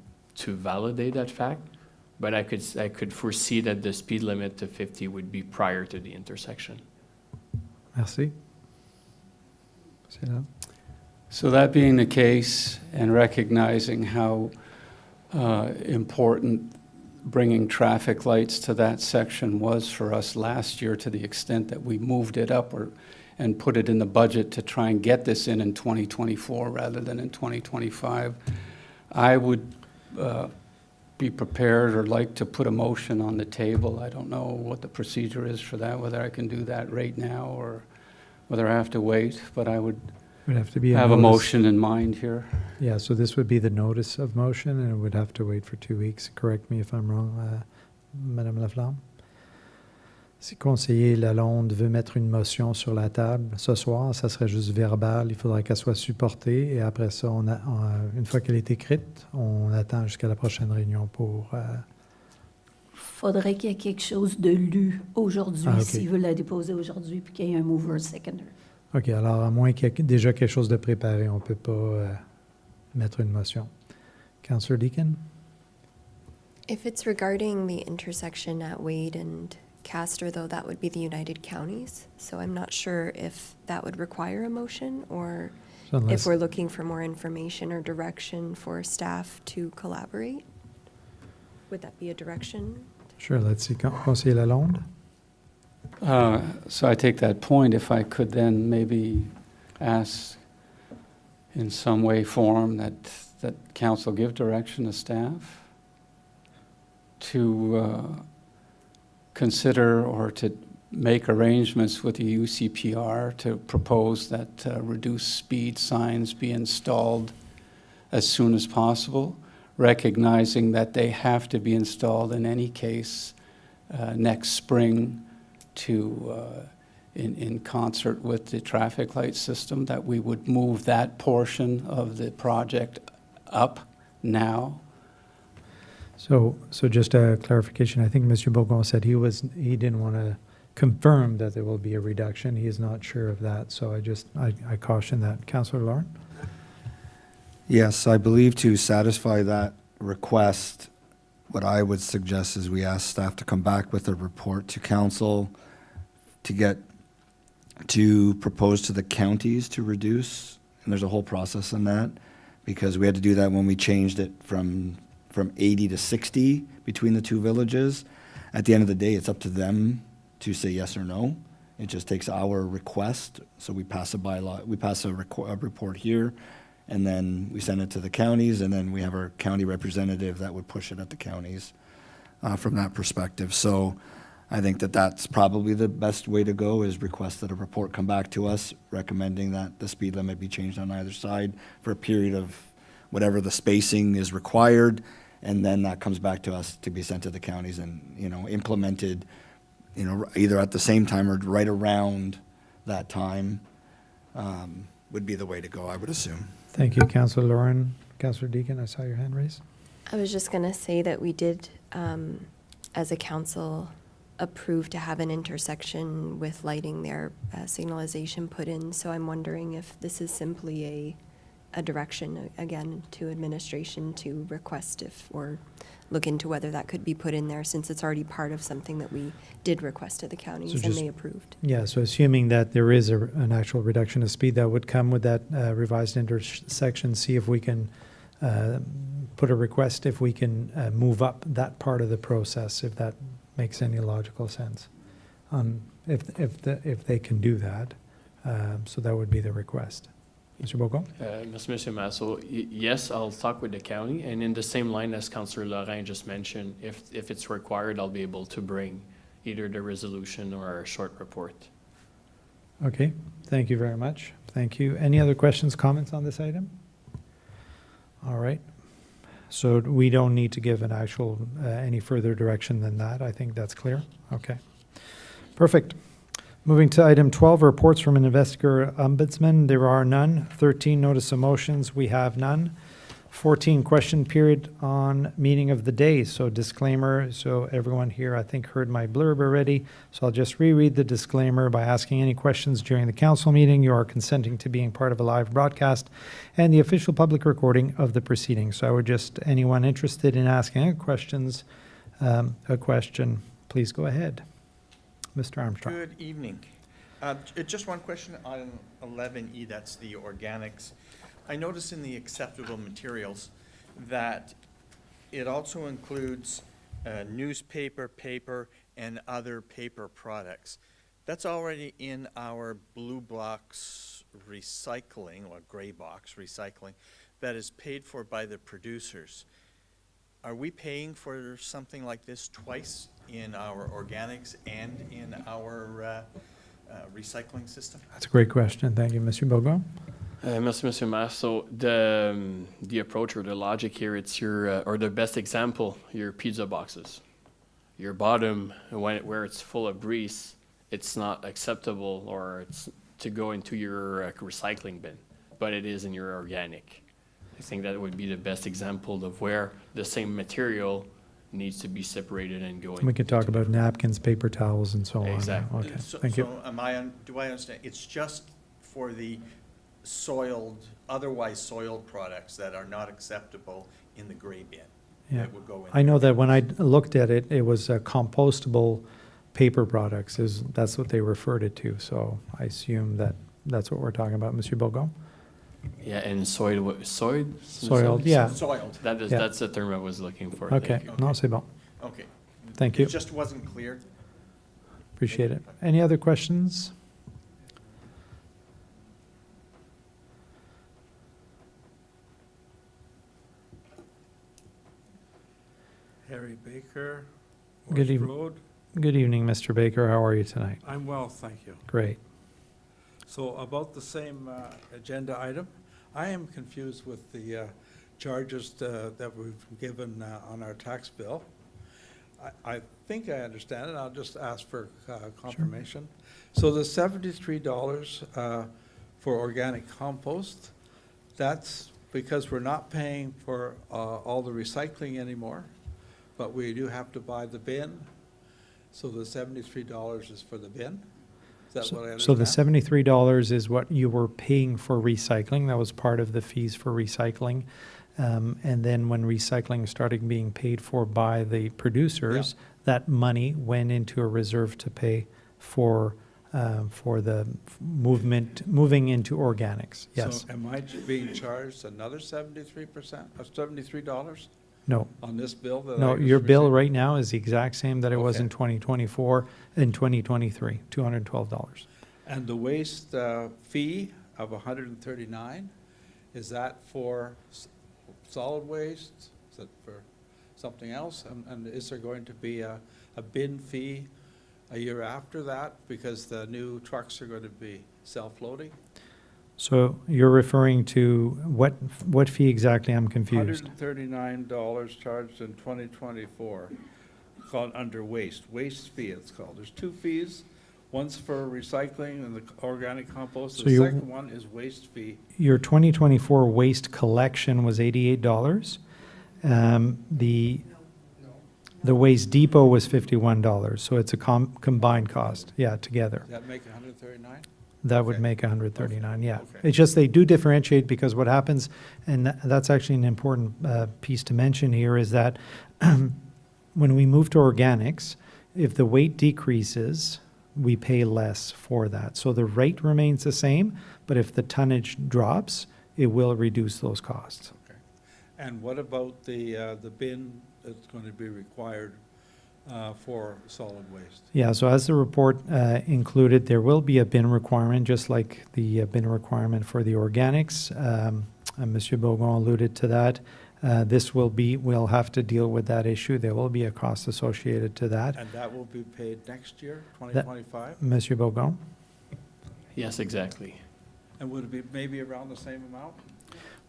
Speaker 3: validate that fact, but I could foresee that the speed limit to 50 would be prior to the intersection.
Speaker 1: Merci.
Speaker 8: So that being the case, and recognizing how important bringing traffic lights to that section was for us last year, to the extent that we moved it up and put it in the budget to try and get this in 2024 rather than in 2025, I would be prepared or like to put a motion on the table. I don't know what the procedure is for that, whether I can do that right now or whether I have to wait, but I would
Speaker 1: Would have to be
Speaker 8: have a
Speaker 1: notice.
Speaker 8: motion in mind here.
Speaker 1: Yeah, so this would be the notice of motion, and it would have to wait for 2 weeks. Correct me if I'm wrong, Madame Laflamme. Si conseiller Lalonde veut mettre une motion sur la table ce soir, ça serait juste verbal. Il faudrait qu'elle soit supportée, et après ça, une fois qu'elle est écrite, on attend jusqu'à la prochaine réunion pour...
Speaker 14: Faudrait qu'il y ait quelque chose de lu aujourd'hui,
Speaker 1: Ah, ok.
Speaker 14: s'il veut la déposer aujourd'hui, puis qu'il y ait un mover seconder.
Speaker 1: OK, alors à moins qu'il y ait déjà quelque chose de préparé, on ne peut pas mettre une motion. Councillor Deakin?
Speaker 7: If it's regarding the intersection at Wade and Castor, though, that would be the United Counties. So I'm not sure if that would require a motion, or
Speaker 1: So unless-
Speaker 7: if we're looking for more information or direction for staff to collaborate. Would that be a direction?
Speaker 1: Sure, let's see. Conseiller Lalonde?
Speaker 8: So I take that point. If I could then maybe ask in some way, form, that council give direction to staff to consider or to make arrangements with the UCPR to propose that reduced speed signs be installed as soon as possible, recognizing that they have to be installed in any case next spring in concert with the traffic light system, that we would move that portion of the project up now.
Speaker 1: So just a clarification, I think Mr. Bourgon said he didn't want to confirm that there will be a reduction. He is not sure of that, so I caution that. Councillor Lauren?
Speaker 2: Yes, I believe to satisfy that request, what I would suggest is we ask staff to come back with a report to council to propose to the counties to reduce, and there's a whole process in that, because we had to do that when we changed it from 80 to 60 between the two villages. At the end of the day, it's up to them to say yes or no. It just takes our request, so we pass a report here, and then we send it to the counties, and then we have our county representative that would push it at the counties from that perspective. So I think that's probably the best way to go, is request that a report come back to us recommending that the speed limit be changed on either side for a period of whatever the spacing is required, and then that comes back to us to be sent to the counties and, implemented, either at the same time or right around that time would be the way to go, I would assume.
Speaker 1: Thank you, Councillor Lauren. Councillor Deakin, I saw your hand raised.
Speaker 7: I was just going to say that we did, as a council, approve to have an intersection with lighting there, signalization put in. So I'm wondering if this is simply a direction, again, to administration to request or look into whether that could be put in there, since it's already part of something that we did request to the counties and
Speaker 1: just-
Speaker 7: they approved.
Speaker 1: Yeah, so assuming that there is an actual reduction of speed that would come with that revised intersection, see if we can put a request, if we can move up that part of the process, if that makes any logical sense. If they can do that, so that would be the request. Mr. Bourgon?
Speaker 3: Merci, Monsieur Maire. So yes, I'll talk with the county, and in the same line as Councillor Lorrain just mentioned, if it's required, I'll be able to bring either the resolution or a short report.
Speaker 1: Okay, thank you very much. Thank you. Any other questions, comments on this item? All right. So we don't need to give an actual, any further direction than that. I think that's clear. Okay. Perfect. Moving to item 12, reports from an investigator ombudsman. There are none. 13, notice of motions. We have none. 14, question period on meeting of the day. So disclaimer, so everyone here I think heard my blurb already. So I'll just reread the disclaimer. By asking any questions during the council meeting, you are consenting to being part of a live broadcast and the official public recording of the proceedings. So I would just, anyone interested in asking questions, a question, please go ahead. Mr. Armstrong.
Speaker 15: Good evening. Just one question on 11E, that's the organics. I noticed in the acceptable materials that it also includes newspaper, paper, and other paper products. That's already in our blue box recycling, or gray box recycling, that is paid for by the producers. Are we paying for something like this twice in our organics and in our recycling system?
Speaker 1: That's a great question. Thank you, Mr. Bogo.
Speaker 3: Merci, Monsieur Maire. So the approach or the logic here, it's your, or the best example, your pizza boxes. Your bottom, where it's full of grease, it's not acceptable or it's to go into your recycling bin, but it is in your organic. I think that would be the best example of where the same material needs to be separated and go in.
Speaker 1: We could talk about napkins, paper towels, and so on.
Speaker 3: Exactly.
Speaker 1: Okay,
Speaker 15: So,
Speaker 1: thank you.
Speaker 15: so do I understand, it's just for the soiled, otherwise soiled products that are not acceptable in the gray bin?
Speaker 1: Yeah.
Speaker 15: That would go in
Speaker 1: I know
Speaker 15: there?
Speaker 1: that when I looked at it, it was compostable paper products, that's what they referred it to. So I assume that that's what we're talking about, Monsieur Bogo?
Speaker 3: Yeah, and soiled,
Speaker 1: Soiled, yeah.
Speaker 15: Soiled.
Speaker 3: That is,
Speaker 1: Yeah.
Speaker 3: that's the term I was looking for.
Speaker 1: Okay,
Speaker 3: Thank you.
Speaker 1: no, c'est bon.
Speaker 15: Okay.
Speaker 1: Thank you.
Speaker 15: It just wasn't clear.
Speaker 1: Appreciate it. Any other questions?
Speaker 16: Harry Baker,
Speaker 1: Good
Speaker 16: West
Speaker 1: evening.
Speaker 16: Road.
Speaker 1: Good evening, Mr. Baker. How are you tonight?
Speaker 16: I'm well, thank you.
Speaker 1: Great.
Speaker 16: So about the same agenda item, I am confused with the charges that we've given on our tax bill. I think I understand it. I'll just ask for confirmation. So the $73 for organic compost, that's because we're not paying for all the recycling anymore, but we do have to buy the bin. So the $73 is for the bin? Is that what I understand?
Speaker 1: So the $73 is what you were paying for recycling. That was part of the fees for recycling. And then when recycling started being paid for by the producers, that money went into a reserve to pay for the moving into organics. Yes.
Speaker 16: So am I being charged another 73%, $73
Speaker 1: No.
Speaker 16: on this bill that I
Speaker 1: No,
Speaker 16: just
Speaker 1: your bill
Speaker 16: received?
Speaker 1: right now is the exact same that it was in
Speaker 16: Okay.
Speaker 1: 2024 and 2023, $212.
Speaker 16: And the waste fee of $139, is that for solid waste? Is it for something else? And is there going to be a bin fee a year after that because the new trucks are going to be self-loading?
Speaker 1: So you're referring to what fee exactly? I'm confused.
Speaker 16: $139 charged in 2024, called under waste fee it's called. There's two fees. One's for recycling and the organic compost.
Speaker 1: So
Speaker 16: The
Speaker 1: you-
Speaker 16: second one is waste fee.
Speaker 1: Your 2024 waste collection was $88. The waste depot was $51. So it's a combined cost. Yeah, together.
Speaker 16: Does that make $139?
Speaker 1: That would
Speaker 16: Okay.
Speaker 1: make 139, yeah.
Speaker 16: Okay.
Speaker 1: It's just they do differentiate because what happens, and that's actually an important piece to mention here, is that when we move to organics, if the weight decreases, we pay less for that. So the rate remains the same, but if the tonnage drops, it will reduce those costs.
Speaker 16: Okay. And what about the bin that's going to be required for solid waste?
Speaker 1: Yeah, so as the report included, there will be a bin requirement, just like the bin requirement for the organics. And Monsieur Beaugon alluded to that. We'll have to deal with that issue. There will be a cost associated to that.
Speaker 16: And that will be paid next year, 2025?
Speaker 1: Monsieur Beaugon?
Speaker 3: Yes, exactly.
Speaker 16: And would it be maybe around the same amount?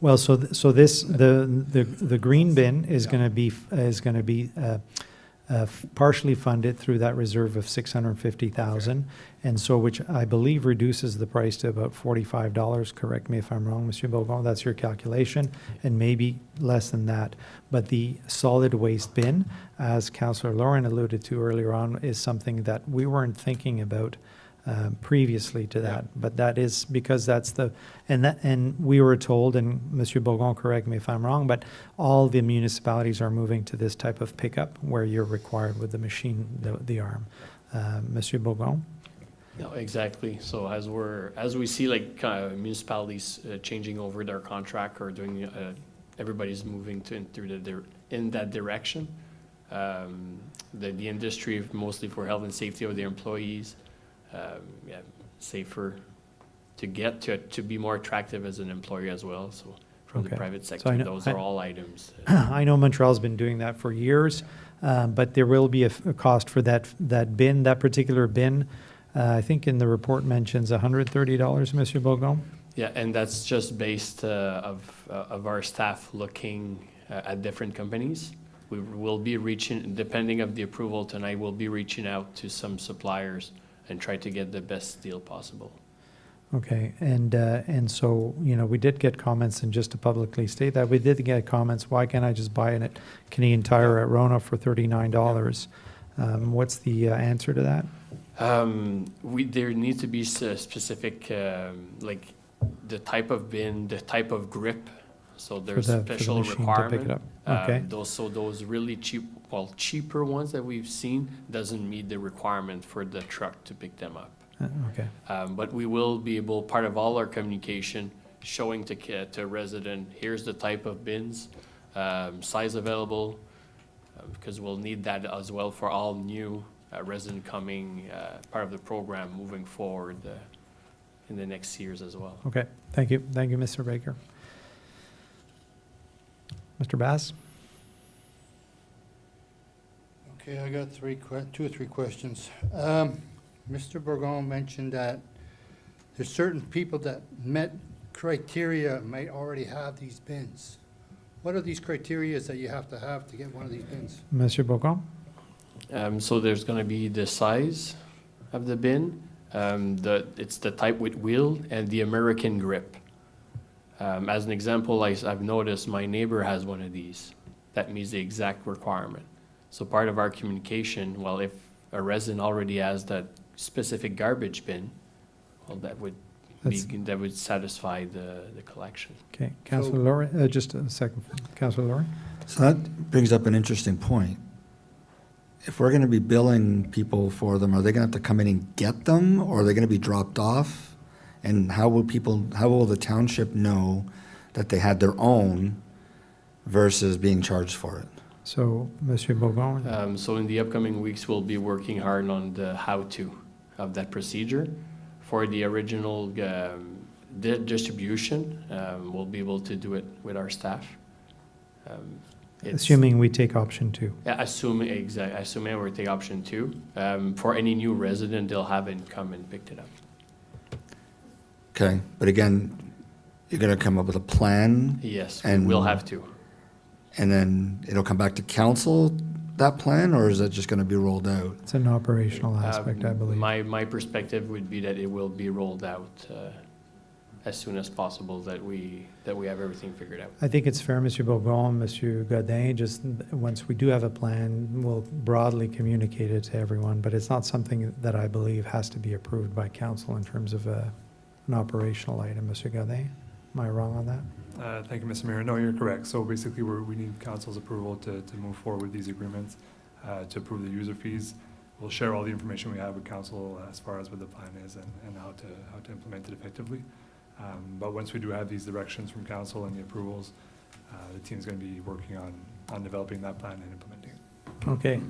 Speaker 1: Well, so the green bin is going to be partially funded through that reserve of 650,000, and so which I believe reduces the price to about $45. Correct me if I'm wrong, Monsieur Bogon. That's your calculation, and maybe less than that. But the solid waste bin, as Councillor Lauren alluded to earlier on, is something that we weren't thinking about previously to that, but that is because that's and we were told, and Monsieur Bogon, correct me if I'm wrong, but all the municipalities are moving to this type of pickup where you're required with the machine, the arm. Monsieur Bogon?
Speaker 3: No, exactly. So as we see like municipalities changing over their contract or doing, everybody's moving in that direction. The industry, mostly for health and safety of their employees, safer to get to be more attractive as an employer as well. So from the private sector, those are all items.
Speaker 1: I know Montreal's been doing that for years, but there will be a cost for that bin, that particular bin. I think in the report mentions $130, Monsieur Bogon.
Speaker 3: Yeah, and that's just based of our staff looking at different companies. We will be reaching, depending of the approval tonight, we'll be reaching out to some suppliers and try to get the best deal possible.
Speaker 1: Okay, and so, we did get comments, and just to publicly state that, we did get comments, why can't I just buy it at Canadian Tire at Rona for $39? What's the answer to that?
Speaker 3: There needs to be specific, like the type of bin, the type of grip. So there's
Speaker 1: for the
Speaker 3: special
Speaker 1: machine to pick
Speaker 3: requirement.
Speaker 1: it up. Okay.
Speaker 3: Those really cheaper ones that we've seen doesn't meet the requirement for the truck to pick them up.
Speaker 1: Okay.
Speaker 3: But we will be able, part of all our communication, showing to a resident, here's the type of bins, size available, because we'll need that as well for all new resident coming, part of the program moving forward in the next years as well.
Speaker 1: Okay, thank you, Mr. Baker. Mr. Bass?
Speaker 9: Okay, I got two or three questions. Mr. Bourgon mentioned that there's certain people that met criteria might already have these bins. What are these criteria that you have to get one of these bins?
Speaker 1: Monsieur Bogon?
Speaker 3: So there's going to be the size of the bin, it's the type with wheel, and the American grip. As an example, I've noticed my neighbor has one of these. That meets the exact requirement. So part of our communication, well, if a resident already has that specific garbage bin, well, that would satisfy the collection.
Speaker 1: Okay, Councillor Laurie, just a second, Councillor Laurie?
Speaker 2: So that brings up an interesting point. If we're going to be billing people for them, are they going to have to come in and get them, or are they going to be dropped off? And how will the township know that they had their own versus being charged for it?
Speaker 1: So, Monsieur Bogon?
Speaker 3: So in the upcoming weeks, we'll be working hard on the how-to of that procedure. For the original distribution, we'll be able to do it with our staff.
Speaker 1: Assuming we take option 2.
Speaker 3: Yeah, assuming we take option 2. For any new resident, they'll have it come and pick it up.
Speaker 2: Okay, but again, you're going to come up with a plan?
Speaker 3: Yes,
Speaker 2: and
Speaker 3: we'll have to.
Speaker 2: And then it'll come back to council, that plan, or is that just going to be rolled out?
Speaker 1: It's an operational aspect, I believe.
Speaker 3: My perspective would be that it will be rolled out as soon as possible, that we have everything figured out.
Speaker 1: I think it's fair, Monsieur Bogon, Monsieur Godin, just once we do have a plan, we'll broadly communicate it to everyone, but it's not something that I believe has to be approved by council in terms of an operational item. Monsieur Godin, am I wrong on that?
Speaker 11: Thank you, Mr. Mayor. No, you're correct. So basically, we need council's approval to move forward with these agreements, to approve the user fees. We'll share all the information we have with council as far as what the plan is and how to implement it effectively. But once we do have these directions from council and the approvals, the team's going to be working on developing that plan and implementing it.
Speaker 1: Okay,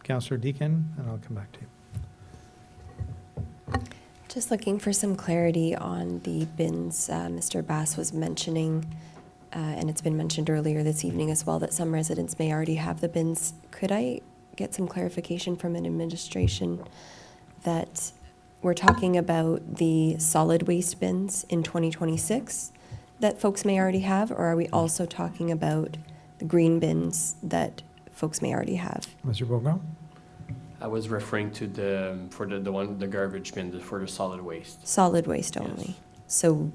Speaker 1: Councillor Deakin, and I'll come back to you.
Speaker 7: Just looking for some clarity on the bins. Mr. Bass was mentioning, and it's been mentioned earlier this evening as well, that some residents may already have the bins. Could I get some clarification from an administration that we're talking about the solid waste bins in 2026, that folks may already have, or are we also talking about the green bins that folks may already have?
Speaker 1: Monsieur Bourgon?
Speaker 3: I was referring to the garbage bin, for the solid waste.
Speaker 7: Solid waste
Speaker 3: Yes.
Speaker 7: only. So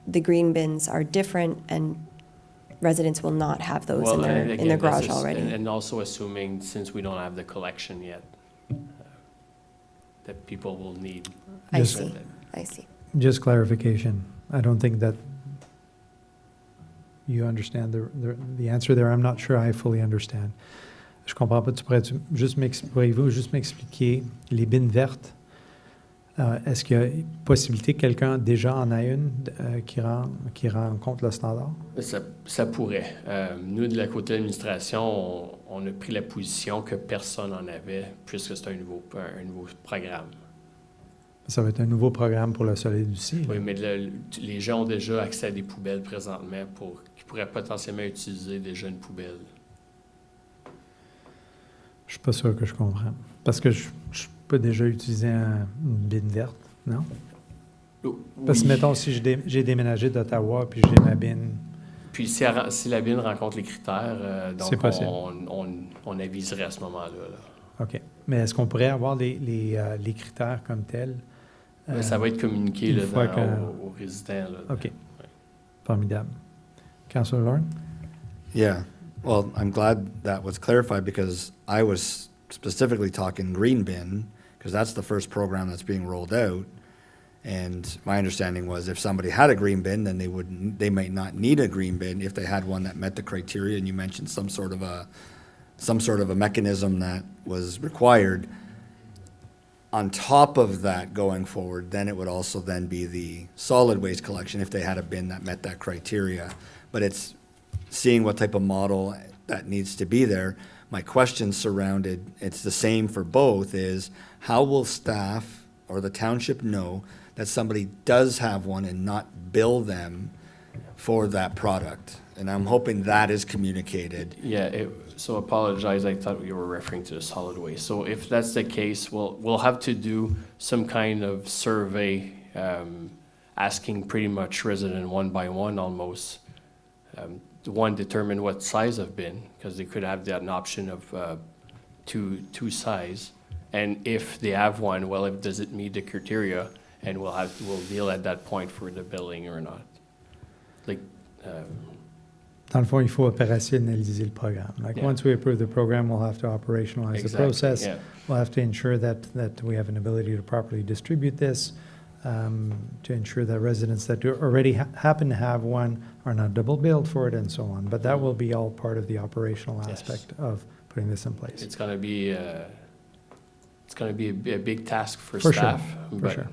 Speaker 7: the green bins are different, and residents will not have those
Speaker 3: Well, and
Speaker 7: in
Speaker 3: again,
Speaker 7: their
Speaker 3: this
Speaker 7: garage
Speaker 3: is-
Speaker 7: already.
Speaker 3: And also assuming, since we don't have the collection yet, that people will need.
Speaker 7: I
Speaker 1: Yes.
Speaker 7: see, I see.
Speaker 1: Just clarification. I don't think that you understand the answer there. I'm not sure I fully understand. Je comprends pas. Pourriez-vous juste m'expliquer les bines vertes? Est-ce qu'il y a possibilité que quelqu'un déjà en a une qui rencontre le standard?
Speaker 3: Ça pourrait. Nous, de la côté administration, on a pris la position que personne n'en avait, puisque c'est un nouveau programme.
Speaker 1: Ça va être un nouveau programme pour le solide aussi.
Speaker 3: Oui, mais les gens ont déjà accès à des poubelles présentement qui pourraient potentiellement utiliser déjà une poubelle.
Speaker 1: Je suis pas sûr que je comprends. Parce que je peux déjà utiliser une bine verte, non? Parce que, mettons, si j'ai déménagé d'Ottawa, puis j'ai ma bine...
Speaker 3: Puis si la bine rencontre les critères, donc
Speaker 1: C'est possible.
Speaker 3: on aviserait à ce moment-là. Là.
Speaker 1: OK. Mais est-ce qu'on pourrait avoir les critères comme tels?
Speaker 3: Ça va être communiqué
Speaker 1: une
Speaker 3: là,
Speaker 1: fois
Speaker 3: aux résidents. Là.
Speaker 1: OK. Formidable. Councillor Lauren?
Speaker 2: Yeah, well, I'm glad that was clarified because I was specifically talking green bin, because that's the first program that's being rolled out. And my understanding was if somebody had a green bin, then they might not need a green bin if they had one that met the criteria. And you mentioned some sort of a mechanism that was required. On top of that, going forward, then it would also then be the solid waste collection if they had a bin that met that criteria. But it's seeing what type of model that needs to be there. My question surrounded, it's the same for both, is how will staff or the township know that somebody does have one and not bill them for that product? And I'm hoping that is communicated.
Speaker 3: Yeah, so apologize, I thought you were referring to the solid waste. So if that's the case, we'll have to do some kind of survey, asking pretty much resident one by one almost, one, determine what size of bin, because they could have an option of two size. And if they have one, well, does it meet the criteria? And we'll deal at that point for the billing or not. Like,
Speaker 1: Dans le fond, il faut opérationnaliser le programme. Like,
Speaker 3: Yeah.
Speaker 1: once we approve the program, we'll have to operationalize the
Speaker 3: Exactly,
Speaker 1: process.
Speaker 3: yeah.
Speaker 1: We'll have to ensure that we have an ability to properly distribute this, to ensure that residents that do already happen to have one are not double billed for it and so on. But that will be all part of the operational
Speaker 3: Yes.
Speaker 1: aspect of putting this in place.
Speaker 3: it's gonna be a big task for
Speaker 1: For sure,
Speaker 3: staff.
Speaker 1: for
Speaker 3: but,
Speaker 1: sure.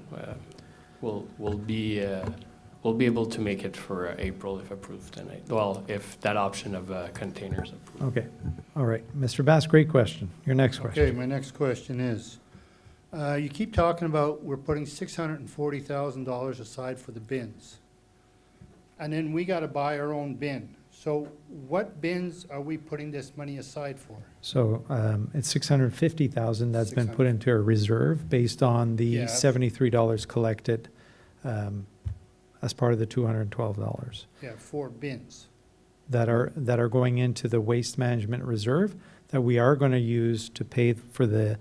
Speaker 3: We'll be able to make it for April if approved tonight. Well, if that option of containers approved.
Speaker 1: Okay, all right. Mr. Bass, great question. Your next question.
Speaker 9: Okay, my next question is, you keep talking about we're putting $640,000 aside for the bins. And then we gotta buy our own bin. So what bins are we putting this money aside for?
Speaker 1: So it's 650,000 that's been put into a reserve based on the
Speaker 9: Yeah.
Speaker 1: $73 collected as part of the $212
Speaker 9: Yeah, 4 bins.
Speaker 1: that are going into the waste management reserve that we are going to use to pay for the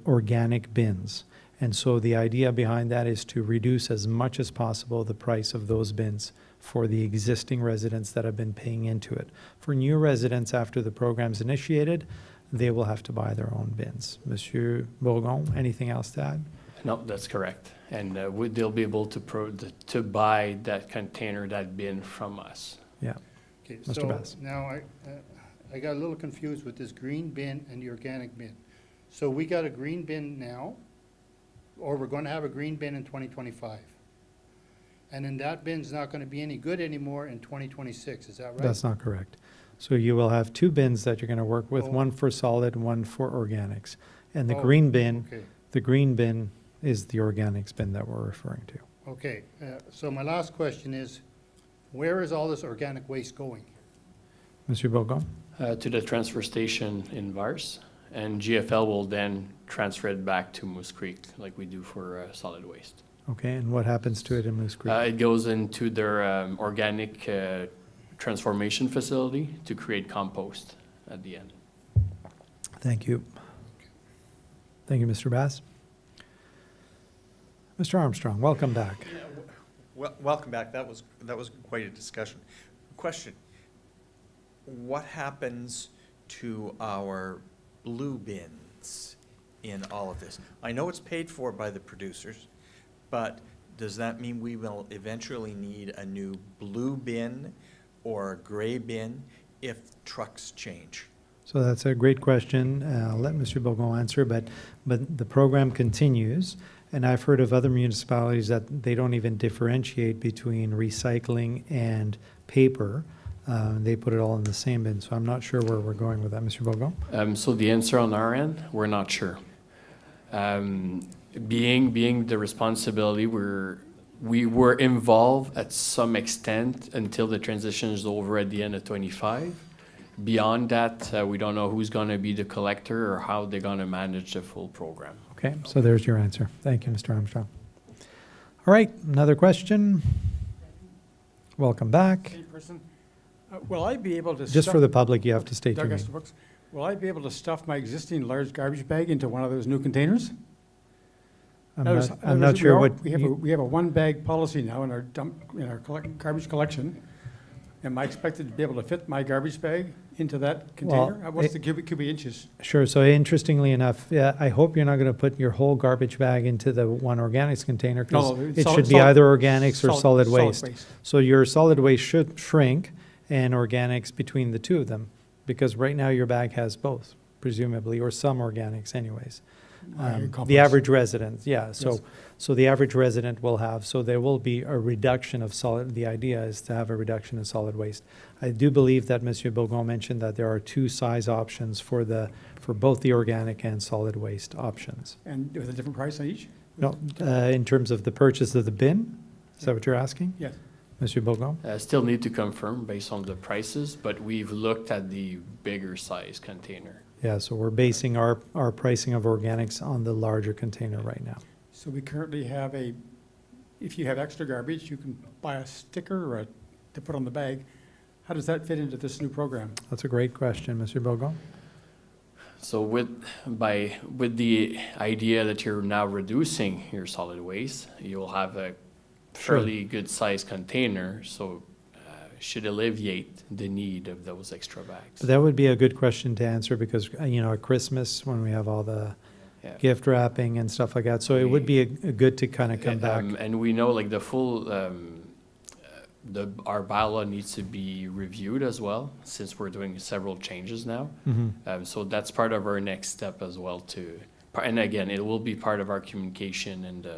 Speaker 1: organic bins. And so the idea behind that is to reduce as much as possible the price of those bins for the existing residents that have been paying into it. For new residents, after the program's initiated, they will have to buy their own bins. Monsieur Bourgon, anything else to add?
Speaker 3: No, that's correct. And they'll be able to buy that container, that bin from us.
Speaker 1: Yeah.
Speaker 9: Okay,
Speaker 1: Mr.
Speaker 9: so
Speaker 1: Bass.
Speaker 9: now I got a little confused with this green bin and the organic bin. So we got a green bin now, or we're gonna have a green bin in 2025? And then that bin's not gonna be any good anymore in 2026, is that right?
Speaker 1: That's not correct. So you will have 2 bins that you're going to work with,
Speaker 9: Oh.
Speaker 1: one for solid, one for organics. And the
Speaker 9: Oh,
Speaker 1: green bin,
Speaker 9: Okay,
Speaker 1: the green bin is the organics bin that we're referring to.
Speaker 9: okay. So my last question is, where is all this organic waste going?
Speaker 1: Monsieur Bourgon?
Speaker 3: To the transfer station in Vars, and GFL will then transfer it back to Moose Creek like we do for solid waste.
Speaker 1: Okay, and what happens to it in Moose Creek?
Speaker 3: It goes into their organic transformation facility to create compost at the end.
Speaker 1: Thank you. Thank you, Mr. Bass. Mr. Armstrong, welcome back.
Speaker 15: Welcome back. That was quite a discussion. Question: what happens to our blue bins in all of this? I know it's paid for by the producers, but does that mean we will eventually need a new blue bin or a gray bin if trucks change?
Speaker 1: So that's a great question. I'll let Mr. Bogon answer, but the program continues. And I've heard of other municipalities that they don't even differentiate between recycling and paper. They put it all in the same bin. So I'm not sure where we're going with that, Mr. Bogon.
Speaker 3: So the answer on our end, we're not sure. Being the responsibility, we were involved at some extent until the transition is over at the end of 25. Beyond that, we don't know who's going to be the collector or how they're going to manage the full program.
Speaker 1: Okay, so there's your answer. Thank you, Mr. Armstrong. All right, another question. Welcome back.
Speaker 12: Same person. Will I be able to
Speaker 1: Just for the public, you have to state your
Speaker 12: Doug
Speaker 1: name.
Speaker 12: Estabrook, will I be able to stuff my existing large garbage bag into one of those new containers?
Speaker 1: I'm not sure what.
Speaker 12: We have a one-bag policy now in our garbage collection. Am I expected to be able to fit my garbage bag into that container? What's the cubic inches?
Speaker 1: Sure. So interestingly enough, I hope you're not going to put your whole garbage bag into the one organics container because it should be either organics or solid waste. So your solid waste should shrink and organics between the two of them because right now your bag has both, presumably, or some organics anyways. The average resident, yeah. So the average resident will have, so there will be a reduction of solid, the idea is to have a reduction in solid waste. I do believe that Monsieur Bogon mentioned that there are two size options for both the organic and solid waste options.
Speaker 12: And with a different price on each?
Speaker 1: No, in terms of the purchase of the bin, is that what you're asking?
Speaker 12: Yes.
Speaker 1: Monsieur Bogon?
Speaker 3: Still need to confirm based on the prices, but we've looked at the bigger size container.
Speaker 1: Yeah, so we're basing our pricing of organics on the larger container right now.
Speaker 12: So we currently have if you have extra garbage, you can buy a sticker to put on the bag. How does that fit into this new program?
Speaker 1: That's a great question, Monsieur Bogon.
Speaker 3: So with the idea that you're now reducing your solid waste, you'll have a fairly good sized container, so should alleviate the need of those extra bags.
Speaker 1: That would be a good question to answer because, at Christmas when we have all the gift wrapping and stuff like that, so it would be a good to kind of come back.
Speaker 3: And we know like the full, our bylaw needs to be reviewed as well since we're doing several changes now. So that's part of our next step as well too. And again, it will be part of our communication and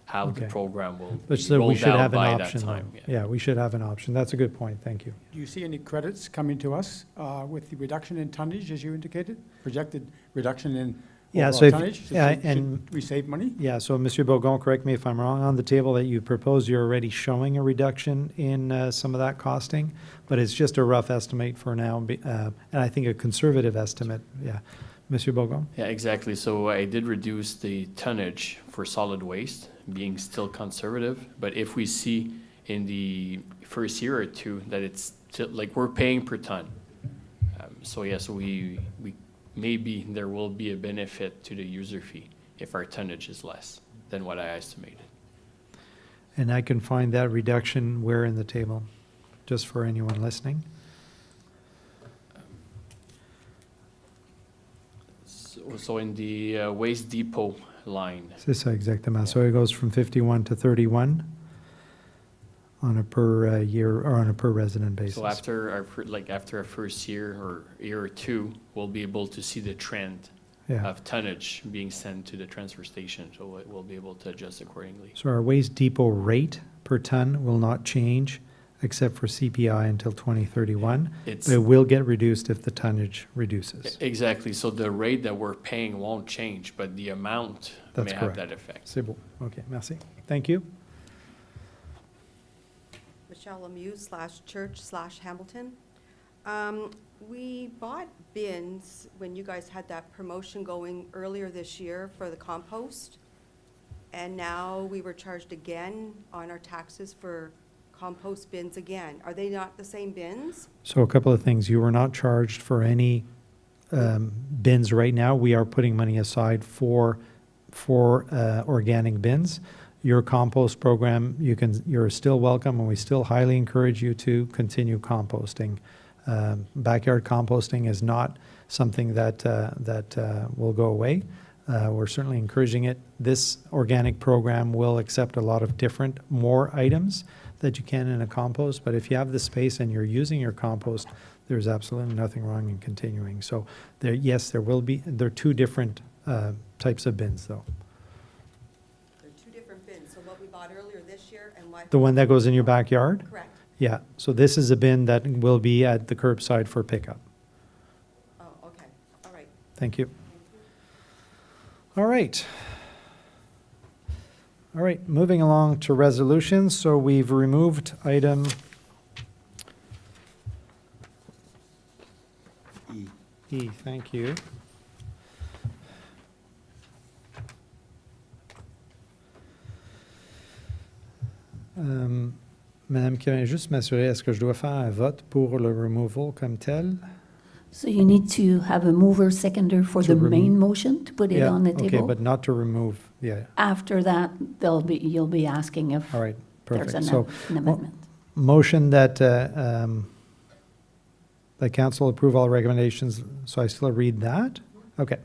Speaker 3: how the program will be rolled out by that time.
Speaker 1: Yeah, we should have an option. That's a good point. Thank you.
Speaker 12: Do you see any credits coming to us with the reduction in tonnage, as you indicated? Projected reduction in overall tonnage? Should we save money?
Speaker 1: Yeah, so Monsieur Bogon, correct me if I'm wrong, on the table that you propose, you're already showing a reduction in some of that costing, but it's just a rough estimate for now, and I think a conservative estimate, yeah. Monsieur Bogon?
Speaker 3: Yeah, exactly. So I did reduce the tonnage for solid waste, being still conservative. But if we see in the first year or two that it's still, like we're paying per ton. So yes, we maybe there will be a benefit to the user fee if our tonnage is less than what I estimated.
Speaker 1: And I can find that reduction where in the table, just for anyone listening.
Speaker 3: So in the waste depot line.
Speaker 1: C'est ça, exactement. So it goes from 51 to 31 on a per year or on a per resident basis.
Speaker 3: So after our first year or year or two, we'll be able to see the trend of tonnage being sent to the transfer station. So we'll be able to adjust accordingly.
Speaker 1: So our waste depot rate per ton will not change except for CPI until 2031. But it will get reduced if the tonnage reduces.
Speaker 3: Exactly. So the rate that we're paying won't change, but the amount may have that effect.
Speaker 1: C'est bon. Okay, merci. Thank you.
Speaker 17: Michelle Lemieux /Church/Hamilton. We bought bins when you guys had that promotion going earlier this year for the compost. and now we were charged again on our taxes for compost bins again. Are they not the same bins?
Speaker 1: So a couple of things. You were not charged for any bins right now. We are putting money aside for organic bins. Your compost program, you're still welcome, and we still highly encourage you to continue composting. Backyard composting is not something that will go away. We're certainly encouraging it. This organic program will accept a lot of more items that you can in a compost, but if you have the space and you're using your compost, there's absolutely nothing wrong in continuing. So there are two different types of bins, though.
Speaker 17: They're two different bins, so what we bought earlier this year and what?
Speaker 1: The one that goes in your backyard?
Speaker 17: Correct.
Speaker 1: Yeah, so this is a bin that will be at the curbside for pickup.
Speaker 17: Oh, okay, all right.
Speaker 1: Thank you. All right. All right, moving along to resolutions. So we've removed item E, thank you. Madame Kirin, juste m'assurer, est-ce que je dois faire un vote pour le removal comme tel?
Speaker 14: So you need to have a mover seconder for the main motion to put it on the
Speaker 1: Okay,
Speaker 14: table.
Speaker 1: but not to remove, yeah.
Speaker 14: After that, you'll be asking if
Speaker 1: All right,
Speaker 14: there's
Speaker 1: perfect. So
Speaker 14: an amendment.
Speaker 1: motion that the council approve all recommendations, so I still read that? Okay.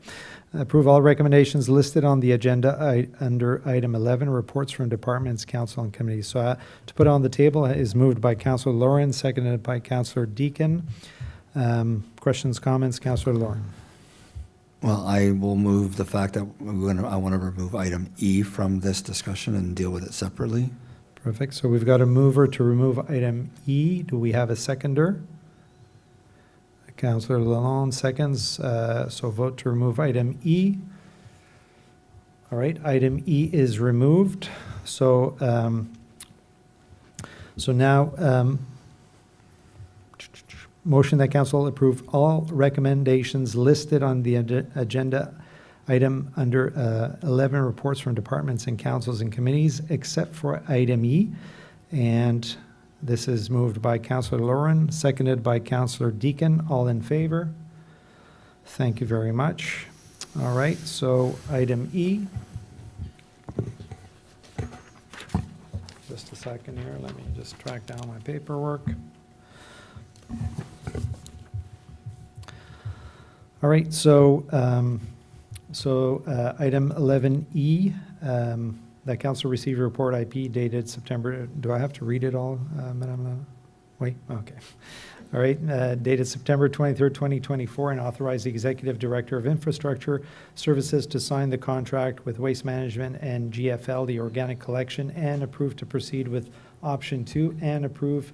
Speaker 1: Approve all recommendations listed on the agenda under item 11, reports from departments, council, and committees. So to put on the table is moved by Councillor Lauren, seconded by Councillor Deakin. Questions, comments, Councillor Lauren?
Speaker 2: Well, I will move the fact that I want to remove item E from this discussion and deal with it separately.
Speaker 1: Perfect. So we've got a mover to remove item E. Do we have a seconder? Councillor Lalonde seconds. So vote to remove item E. All right, item E is removed. So now, motion that council approve all recommendations listed on the agenda item under 11, reports from departments and councils and committees, except for item E. And this is moved by Councillor Lauren, seconded by Councillor Deakin. All in favor? Thank you very much. All right, so item E. Just a second here, let me just track down my paperwork. All right, so item 11E, that council received a report IP dated September, do I have to read it all, Madam? Wait, okay. All right, dated September 23rd, 2024, and authorize the Executive Director of Infrastructure Services to sign the contract with Waste Management and GFL, the organic collection, and approve to proceed with option 2, and approve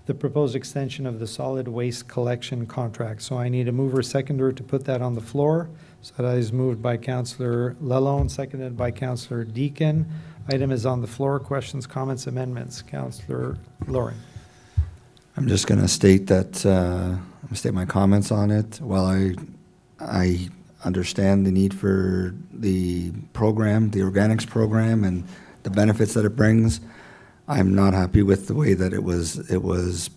Speaker 1: the proposed extension of the solid waste collection contract. So I need a mover seconder to put that on the floor. So that is moved by Councillor Lalonde, seconded by Councillor Deakin. Item is on the floor. Questions, comments, amendments? Councillor Lauren.
Speaker 2: I'm just going to state my comments on it. While I understand the need for the program, the organics program, and the benefits that it brings, I'm not happy with the way that it was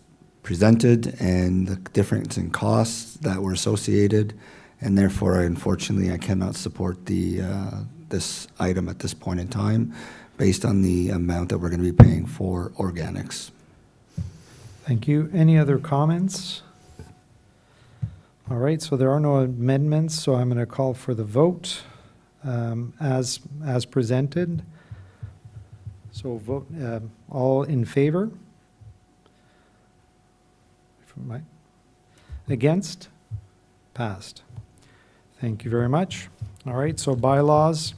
Speaker 2: presented and the difference in costs that were associated, and therefore, unfortunately, I cannot support this item at this point in time, based on the amount that we're going to be paying for organics.
Speaker 1: Thank you. Any other comments? All right, so there are no amendments, so I'm going to call for the vote as presented. So vote, all in favor? Against? Passed. Thank you very much. All right, so bylaws.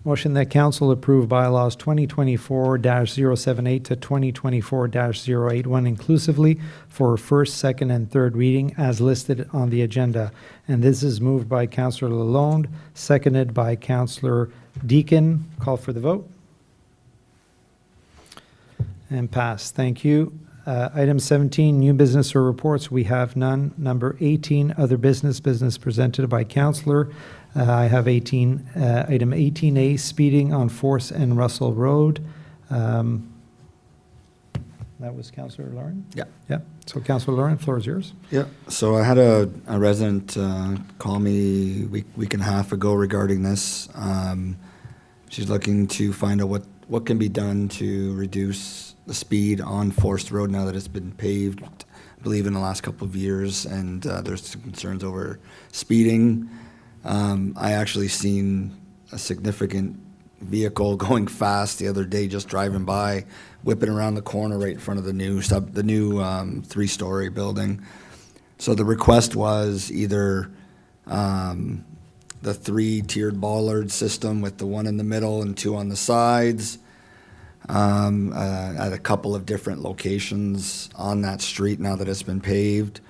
Speaker 1: Motion that council approve bylaws 2024-078 to 2024-081 inclusively for first, second, and third reading as listed on the agenda. And this is moved by Councillor Lalonde, seconded by Councillor Deakin. Call for the vote. And passed. Thank you. Item 17, new business or reports, we have none. Number 18, other business presented by Councillor. I have item 18A, speeding on Force and Russell Road. That was Councillor Lauren?
Speaker 2: Yeah.
Speaker 1: Yeah. So Councillor Lauren, floor is yours.
Speaker 2: Yeah, so I had a resident call me week and a half ago regarding this. She's looking to find out what can be done to reduce the speed on Forest Road now that it's been paved, I believe, in the last couple of years, and there's some concerns over speeding. I actually seen a significant vehicle going fast the other day, just driving by, whipping around the corner right in front of the new 3-story building. So the request was either the 3-tiered bollard system with the one in the middle and 2 on the sides, at a couple of different locations on that street now that it's been paved,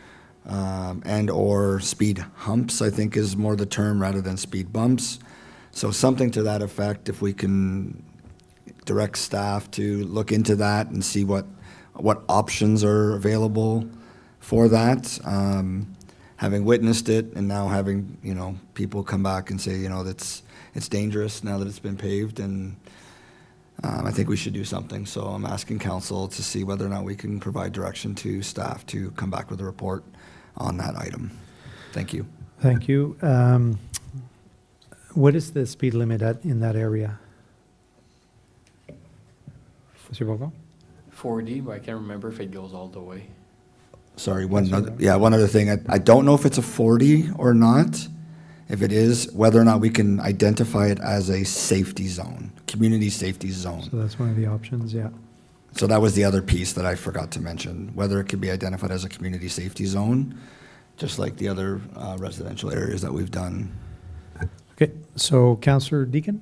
Speaker 2: and or speed humps, I think is more the term, rather than speed bumps. So something to that effect, if we can direct staff to look into that and see what options are available for that. Having witnessed it and now having, people come back and say, that's it's dangerous now that it's been paved, and I think we should do something. So I'm asking council to see whether or not we can provide direction to staff to come back with a report on that item. Thank you.
Speaker 1: Thank you. What is the speed limit in that area? Mr. Bogo?
Speaker 3: 40, but I can't remember if it goes all the way.
Speaker 2: Sorry, one other thing. I don't know if it's a 40 or not. If it is, whether or not we can identify it as a safety zone, community safety zone.
Speaker 1: So that's one of the options, yeah.
Speaker 2: So that was the other piece that I forgot to mention, whether it could be identified as a community safety zone, just like the other residential areas that we've done.
Speaker 1: Okay, so Councillor Deacon?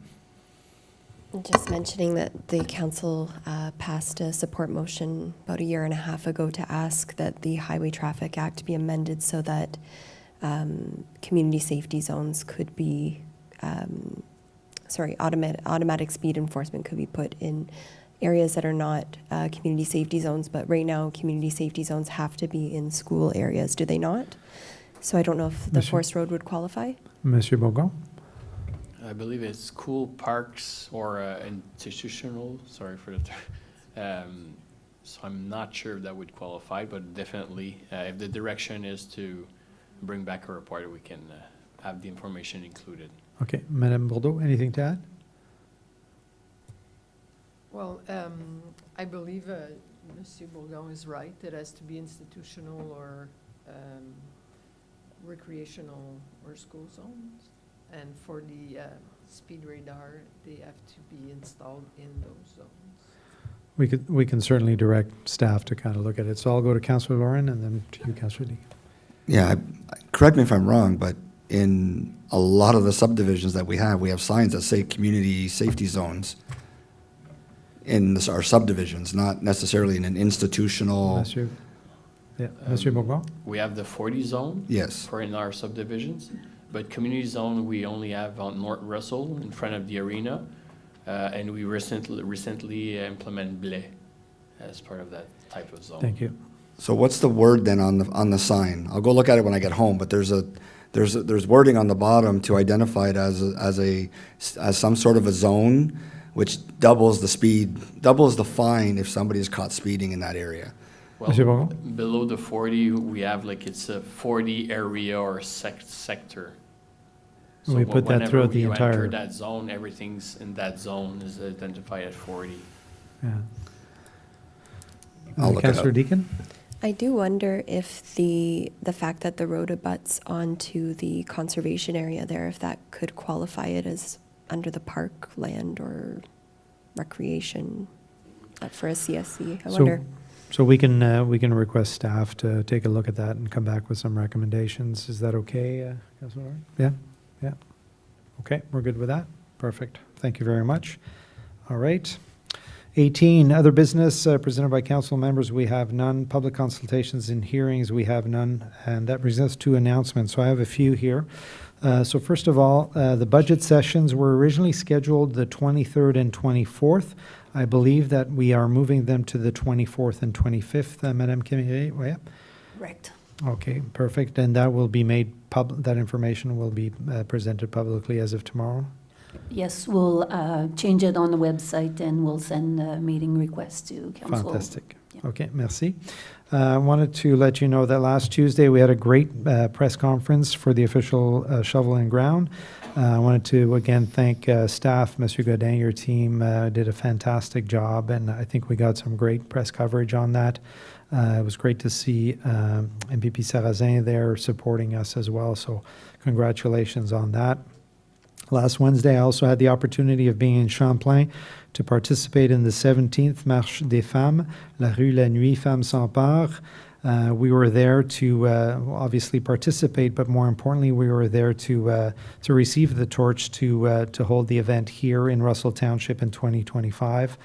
Speaker 7: Just mentioning that the council passed a support motion about 1.5 years ago to ask that the Highway Traffic Act be amended so that community safety zones could be, automatic speed enforcement could be put in areas that are not community safety zones, but right now community safety zones have to be in school areas, do they not? So I don't know if the Forest Road would qualify.
Speaker 1: Monsieur Bogon?
Speaker 3: I believe it's school, parks, or institutional, sorry for the term. So I'm not sure if that would qualify, but definitely, if the direction is to bring back a report, we can have the information included.
Speaker 1: Okay, Madame Bordeaux, anything to add?
Speaker 13: Well, I believe Monsieur Bourgon is right. It has to be institutional or recreational or school zones. And for the speed radar, they have to be installed in those zones.
Speaker 1: We can certainly direct staff to kind of look at it. So I'll go to Councillor Lauren and then to you, Councillor Deacon.
Speaker 2: Yeah, correct me if I'm wrong, but in a lot of the subdivisions that we have signs that say community safety zones in our subdivisions, not necessarily in an institutional.
Speaker 1: Monsieur Bourgon?
Speaker 3: We have the 40 zone.
Speaker 2: Yes.
Speaker 3: For in our subdivisions, but community zone we only have on North Russell in front of the arena, and we recently implemented Blais as part of that type of zone.
Speaker 1: Thank you.
Speaker 2: So what's the word then on the sign? I'll go look at it when I get home, but there's wording on the bottom to identify it as some sort of a zone, which doubles the fine if somebody is caught speeding in that area.
Speaker 3: Well, below the 40, we have it's a 40 area or sector. So
Speaker 1: we put that throughout the entire.
Speaker 3: Whenever you enter that zone, everything's in that zone is identified at 40.
Speaker 1: Yeah.
Speaker 2: I'll look it
Speaker 1: Councillor
Speaker 2: up.
Speaker 1: Deacon?
Speaker 7: I do wonder if the fact that the road abuts onto the conservation area there, if that could qualify it as under the park land or recreation for a CSC. I wonder.
Speaker 1: So we can request staff to take a look at that and come back with some recommendations. Is that okay, Councillor Lauren? Yeah? Yeah. Okay, we're good with that? Perfect. Thank you very much. All right. 18, other business presented by council members, we have none. Public consultations and hearings, we have none. And that brings us to announcements. So I have a few here. So first of all, the budget sessions were originally scheduled the 23rd and 24th. I believe that we are moving them to the 24th and 25th, Madame Camille. Yeah.
Speaker 14: Correct.
Speaker 1: Okay, perfect. And that will be made that information will be presented publicly as of tomorrow.
Speaker 14: Yes, we'll change it on the website and we'll send a meeting request to council.
Speaker 1: Fantastic.
Speaker 14: Yeah.
Speaker 1: Okay, merci. I wanted to let you know that last Tuesday we had a great press conference for the official shovel and ground. I wanted to again thank staff, Monsieur Godin, your team did a fantastic job, and I think we got some great press coverage on that. It was great to see MPP Sarrazin there supporting us as well, so congratulations on that. Last Wednesday, I also had the opportunity of being in Champlain to participate in the 17th Marche des Femmes, La Rue La Nuit, Femmes s'Emparent. We were there to obviously participate, but more importantly, we were there to receive the torch to hold the event here in Russell Township in 2025.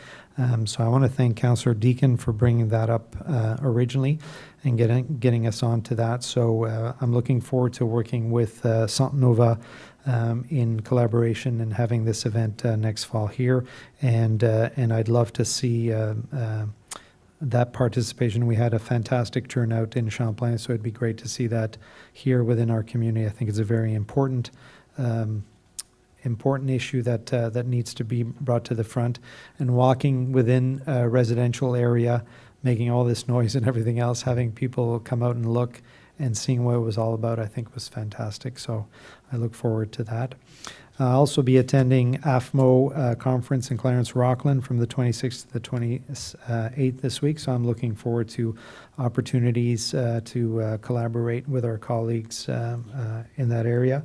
Speaker 1: So I want to thank Councillor Deacon for bringing that up originally and getting us onto that. So I'm looking forward to working with Sant Nova in collaboration and having this event next fall here. And I'd love to see that participation. We had a fantastic turnout in Champlain, so it'd be great to see that here within our community. I think it's a very important issue that needs to be brought to the front. And walking within a residential area, making all this noise and everything else, having people come out and look and seeing what it was all about, I think was fantastic. So I look forward to that. I'll also be attending AFMO conference in Clarence Rockland from the 26th to the 28th this week. So I'm looking forward to opportunities to collaborate with our colleagues in that area.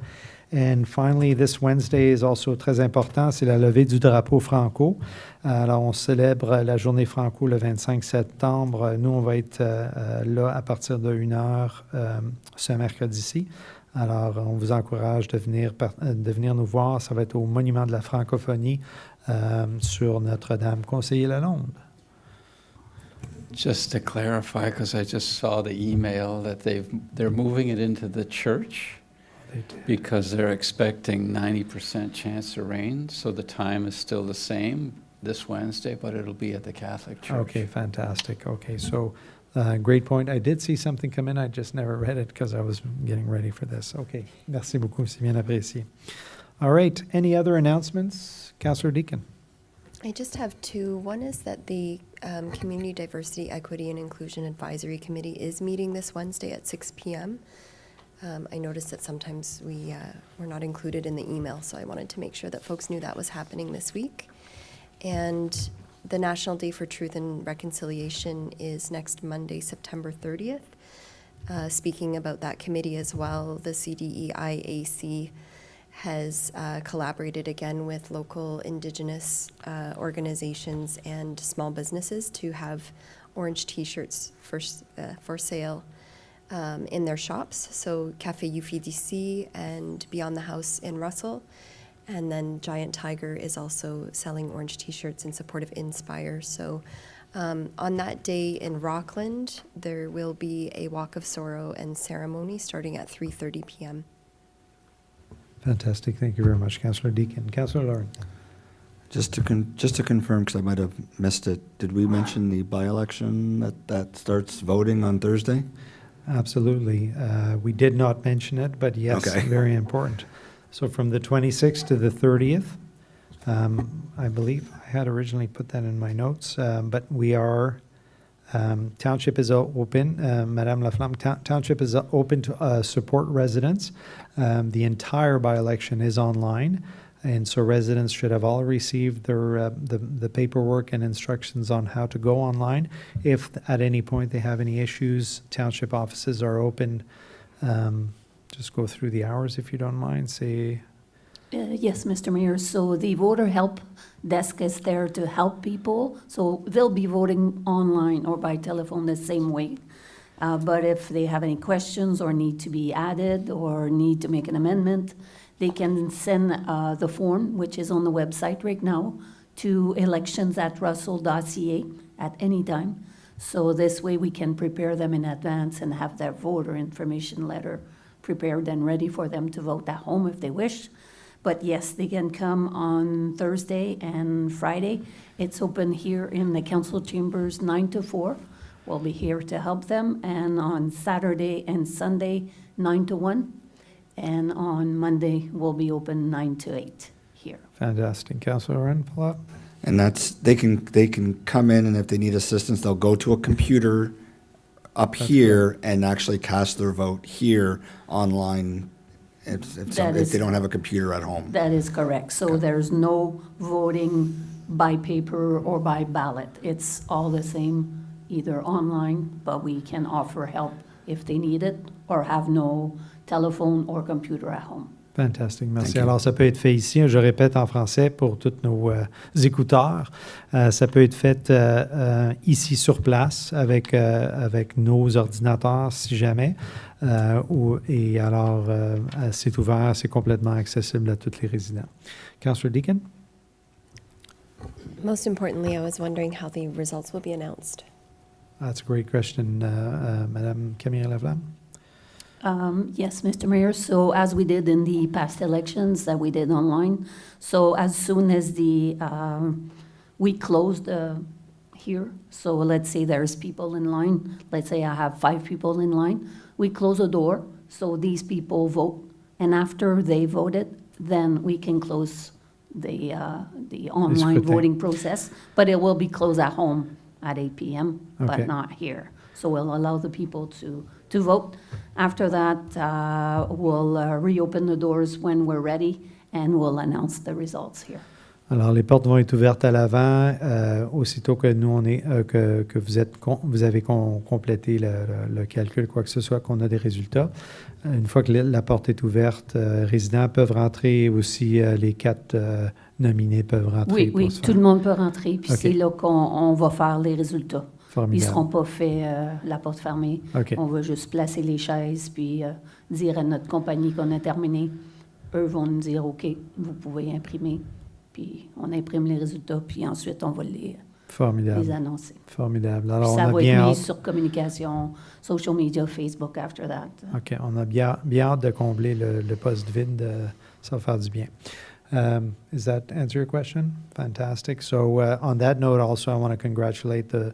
Speaker 1: And finally, this Wednesday is also très important, c'est la levée du drapeau franco. Alors, on célèbre la journée franco le 25 septembre. Nous, on va être là à partir de 1h ce mercredi-ci. Alors, on vous encourage de venir nous voir. Ça va être au Monument de la Francophonie sur Notre-Dame, Conseiller-Lalonde.
Speaker 8: Just to clarify, because I just saw the email that they're moving it into the church because they're expecting 90% chance of rain. So the time is still the same this Wednesday, but it'll be at the Catholic Church.
Speaker 1: Okay, fantastic. Okay, so great point. I did see something come in. I just never read it because I was getting ready for this. Okay, merci beaucoup. C'est bien apprécié. All right, any other announcements? Councillor Deacon.
Speaker 7: I just have two. One is that the Community Diversity, Equity, and Inclusion Advisory Committee is meeting this Wednesday at 6 p.m. I noticed that sometimes we're not included in the email, so I wanted to make sure that folks knew that was happening this week. And the National Day for Truth and Reconciliation is next Monday, September 30th. Speaking about that committee as well, the CDEIAC has collaborated again with local Indigenous organizations and small businesses to have orange T-shirts for sale in their shops. So Café Yufi DC and Beyond the House in Russell. And then Giant Tiger is also selling orange T-shirts in support of Inspire. So on that day in Rockland, there will be a Walk of Sorrow and ceremony starting at 3:30 p.m.
Speaker 1: Fantastic. Thank you very much, Councillor Deacon. Councillor Lawrence.
Speaker 2: Just to confirm, because I might have missed it, did we mention the by-election that starts voting on Thursday?
Speaker 1: Absolutely. We did not mention it, but yes,
Speaker 2: Okay.
Speaker 1: very important. So from the 26th to the 30th, I believe I had originally put that in my notes, but we are, Township is open, Madame Laflamme, Township is open to support residents. The entire by-election is online, and so residents should have all received their the paperwork and instructions on how to go online. If at any point they have any issues, Township offices are open. Just go through the hours if you don't mind. Say.
Speaker 14: Yes, Mr. Mayor. So the voter help desk is there to help people. So they'll be voting online or by telephone the same way. But if they have any questions or need to be added or need to make an amendment, they can send the form, which is on the website right now, to elections@russell.ca at any time. So this way we can prepare them in advance and have their voter information letter prepared and ready for them to vote at home if they wish. But yes, they can come on Thursday and Friday. It's open here in the council chambers 9 to 4. We'll be here to help them. And on Saturday and Sunday, 9 to 1. And on Monday, we'll be open 9 to 8 here.
Speaker 1: Fantastic. Councillor Oren, follow-up?
Speaker 2: And that's, they can come in, and if they need assistance, they'll go to a computer up here and actually cast their vote here online if they don't have a computer at home.
Speaker 14: That is correct. So there's no voting by paper or by ballot. It's all the same, either online, but we can offer help if they need it or have no telephone or computer at home.
Speaker 1: Fantastique, merci.
Speaker 2: Thank you.
Speaker 1: Alors, ça peut être fait ici, je répète en français pour tous nos écouteurs. Ça peut être fait ici sur place avec nos ordinateurs, si jamais. Et alors, c'est ouvert, c'est complètement accessible à tous les résidents. Councillor Deacon?
Speaker 7: Most importantly, I was wondering how the results will be announced.
Speaker 1: That's a great question, Madame Camille Laflamme.
Speaker 14: Yes, Mr. Mayor. So as we did in the past elections that we did online, so as soon as we closed here, so let's say there's people in line, let's say I have 5 people in line, we close a door, so these people vote, and after they voted, then we can close the online
Speaker 1: scrutin.
Speaker 14: voting process, but it will be closed at home at 8 p.m.,
Speaker 1: Okay.
Speaker 14: but not here. So we'll allow the people to vote. After that, we'll reopen the doors when we're ready, and we'll announce the results here.
Speaker 1: Alors, les portes vont être ouvertes à l'avant, aussitôt que nous, que vous avez complété le calcul, quoi que ce soit, qu'on a des résultats. Une fois que la porte est ouverte, résidents peuvent rentrer aussi, les 4 nominés peuvent rentrer.
Speaker 14: Oui, tout le monde peut rentrer, puis
Speaker 1: OK.
Speaker 14: c'est là qu'on va faire les résultats. Ils ne
Speaker 1: Formidable.
Speaker 14: seront pas faits la porte fermée.
Speaker 1: OK.
Speaker 14: On va juste placer les chaises, puis dire à notre compagnie qu'on a terminé. Eux vont nous dire, OK, vous pouvez imprimer. Puis on imprime les résultats, puis ensuite on va les
Speaker 1: Formidable.
Speaker 14: annoncer.
Speaker 1: Formidable.
Speaker 14: Puis
Speaker 1: Alors, on
Speaker 14: ça
Speaker 1: a
Speaker 14: va
Speaker 1: bien
Speaker 14: être mis
Speaker 1: hâte.
Speaker 14: sur communication, social media, Facebook after that.
Speaker 1: OK, on a bien hâte de combler le poste vide. Ça va faire du bien. Does that answer your question? Fantastic. So on that note, also, I want to congratulate the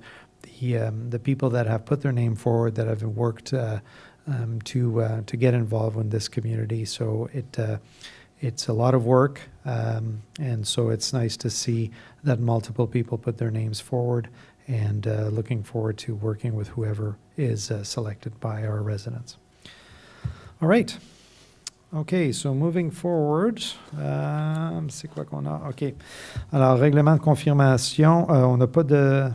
Speaker 1: people that have put their name forward, that have worked to get involved in this community. So it's a lot of work, and so it's nice to see that multiple people put their names forward, and looking forward to working with whoever is selected by our residents. All right. OK, so moving forward, c'est quoi qu'on a? OK. Alors, règlement de confirmation, on n'a pas de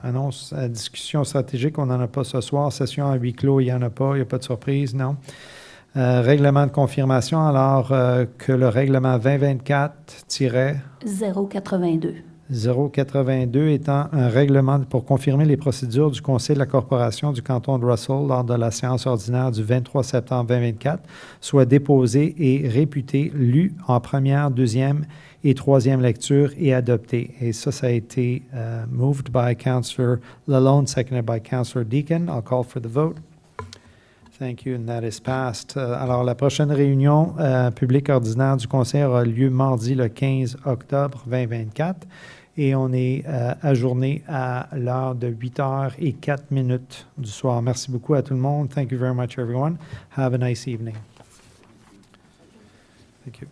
Speaker 1: annonce, discussion stratégique, on n'en a pas ce soir. Session à huis clos, il n'y en a pas, il n'y a pas de surprise, non. Règlement de confirmation, alors que le règlement 2024-
Speaker 14: 082.
Speaker 1: 082 étant un règlement pour confirmer les procédures du Conseil de la Corporation du canton de Russell lors de la séance ordinaire du 23 septembre 2024, soit déposé et réputé, lu en première, deuxième et troisième lecture et adopté. Et ça a été moved by Councillor Lalonde, seconded by Councillor Deacon. I'll call for the vote. Thank you, and that is passed. Alors, la prochaine réunion publique ordinaire du Conseil aura lieu mardi le 15 octobre 2024 et on est ajourné à l'heure de 8h04 du soir. Merci beaucoup à tout le monde. Thank you very much, everyone. Have a nice evening. Thank you.